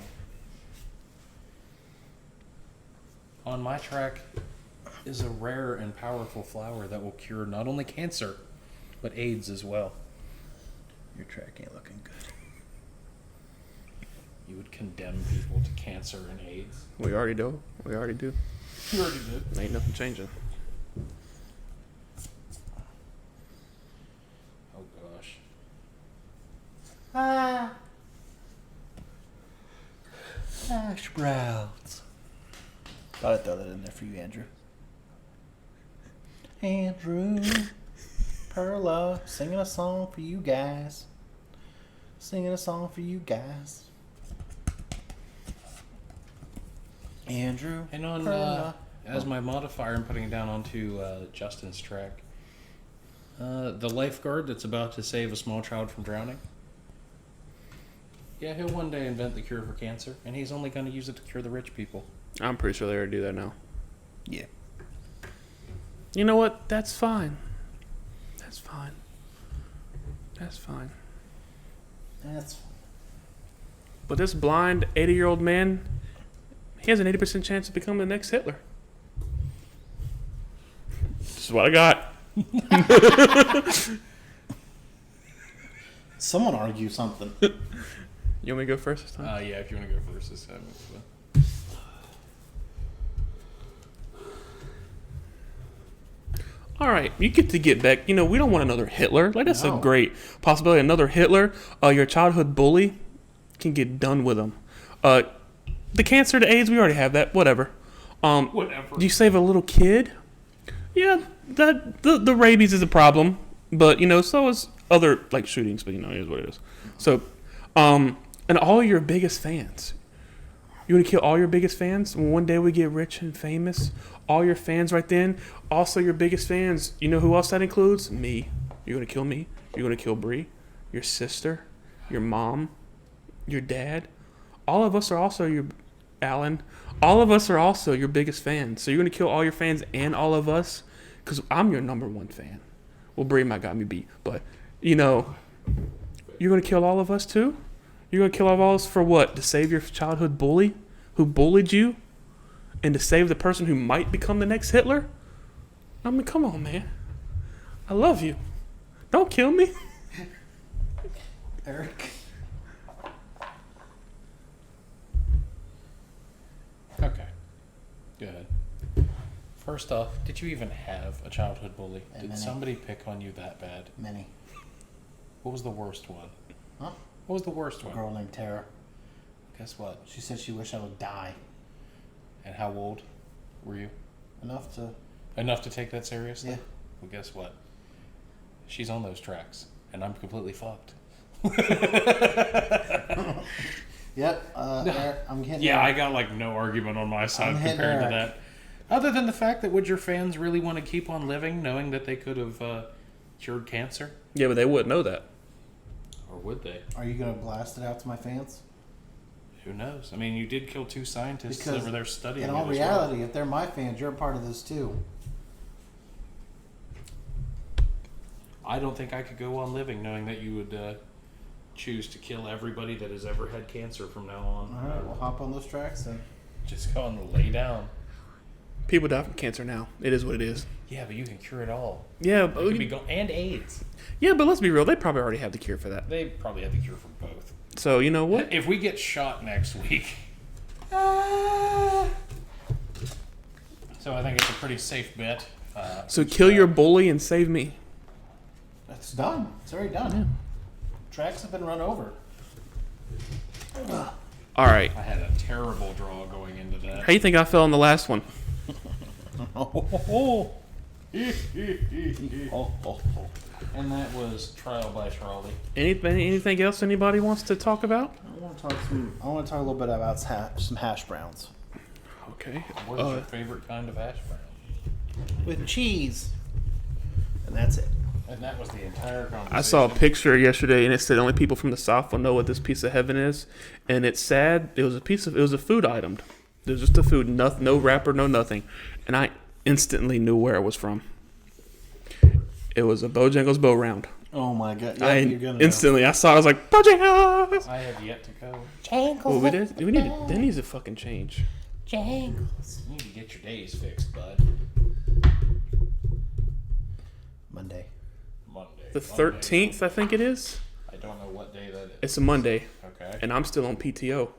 on my track is a rare and powerful flower that will cure not only cancer, but AIDS as well. Your track ain't looking good. You would condemn people to cancer and AIDS. We already do. We already do. You already did. Ain't nothing changing. Oh gosh. Hash browns. Thought I'd throw that in there for you, Andrew. Andrew. Perla. Singing a song for you guys. Singing a song for you guys. Andrew. And on Perla. as my modifier, I'm putting it down onto Justin's track. The lifeguard that's about to save a small child from drowning. Yeah, he'll one day invent the cure for cancer, and he's only going to use it to cure the rich people. I'm pretty sure they already do that now. Yeah. You know what? That's fine. That's fine. That's fine. That's But this blind 80-year-old man, he has an 80% chance of becoming the next Hitler. This is what I got. Someone argue something. You want me to go first this time? Yeah, if you want to go first this time. All right, you get back. You know, we don't want another Hitler. Like, that's No. a great possibility. Another Hitler, your childhood bully, can get done with him. The cancer, the AIDS, we already have that. Whatever. Whatever. Do you save a little kid? Yeah, that the rabies is a problem, but you know, so is other like shootings. But you know, it is what it is. So, and all your biggest fans. You want to kill all your biggest fans? When one day we get rich and famous, all your fans right then, also your biggest fans. You know who else that includes? Me. You're going to kill me. You're going to kill Bree, your sister, your mom, your dad. All of us are also your, Alan. All of us are also your biggest fans. So you're going to kill all your fans and all of us? Because I'm your number one fan. Well, Bree might got me beat. But, you know, you're going to kill all of us too? You're going to kill all of us for what? To save your childhood bully who bullied you? And to save the person who might become the next Hitler? I mean, come on, man. I love you. Don't kill me. Eric. Okay. Go ahead. First off, did you even have a childhood bully? And Did many. somebody pick on you that bad? Many. What was the worst one? Huh? What was the worst A one? girl named Tara. Guess what? She said she wished I would die. And how old were you? Enough to. Enough to take that seriously? Yeah. Well, guess what? She's on those tracks, and I'm completely fucked. Yep. Eric, I'm getting. Yeah, I got like no argument on my side I'm hitting compared to Eric. that. Other than the fact that would your fans really want to keep on living knowing that they could have cured cancer? Yeah, but they wouldn't know that. Or would they? Are you gonna blast it out to my fans? Who knows? I mean, you did kill 2 scientists Because over there studying in it all as well. reality, if they're my fans, you're a part of this too. I don't think I could go on living knowing that you would choose to kill everybody that has ever had cancer from now on. All right, we'll hop on those tracks then. Just go and lay down. People die from cancer now. It is what it is. Yeah, but you can cure it all. Yeah, It could be and AIDS. yeah, but let's be real. They probably already have the cure for that. They probably have the cure for both. So you know what? If we get shot next week, so I think it's a pretty safe bet. So kill your bully and save me. It's done. It's already done. Tracks have been run over. All right. I had a terrible draw going into that. How do you think I fell in the last one? And that was Trial by Trolley. Anything else anybody wants to talk about? I want to talk a little bit about some hash browns Okay. What is your favorite kind of hash brown? with cheese, and that's it. And that was the entire conversation. I saw a picture yesterday, and it said only people from the South will know what this piece of heaven is, and it's sad. It was a food item. It was just a food, no wrapper, no nothing, and I instantly knew where it was from. It was a Bojangles Bow Round. Oh my god! I you're gonna instantly I saw it, I was like Bojangles. I have yet to go. Well, that needs to fucking change. Jangles. You need to get your days fixed, bud. Monday. Monday. The 13th, I think it is. I don't know what day that is. It's a Monday, Okay. and I'm still on PTO.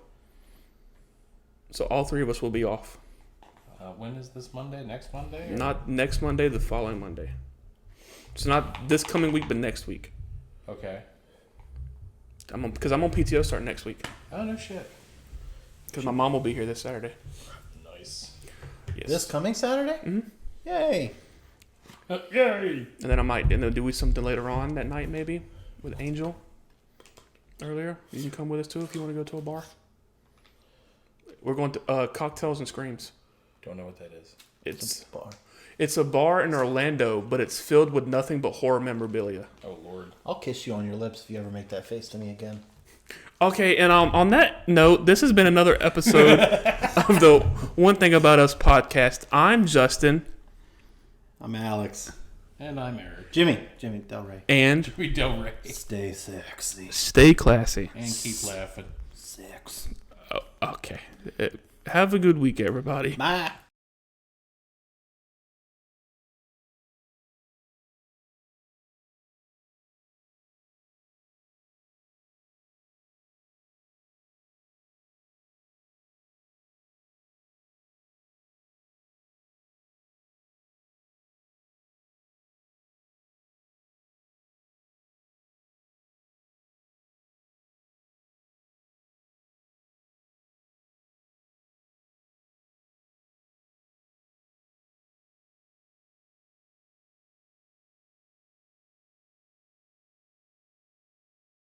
So all three of us will be off. When is this Monday? Next Monday? or- Not next Monday, the following Monday. So not this coming week, but next week. Okay. Because I'm on PTO starting next week. Oh, no shit. Because my mom will be here this Saturday. Nice. Yes. This coming Saturday? Mhm. Yay! Yay! And then and then do something later on that night maybe with Angel. Earlier, you can come with us too if you want to go to a bar. We're going to Cocktails and Screams. Don't know what that is. Bar. It's a bar in Orlando, but it's filled with nothing but horror memorabilia. Oh, Lord. I'll kiss you on your lips if you ever make that face to me again. Okay, and on that note, this has been another episode of the One Thing About Us podcast. I'm Justin. I'm Alex. And I'm Eric. Jimmy Del Rey. And We don't rate. Stay sexy. stay classy. And keep laughing. Sex. Oh, okay. Have a good week, everybody. Bye.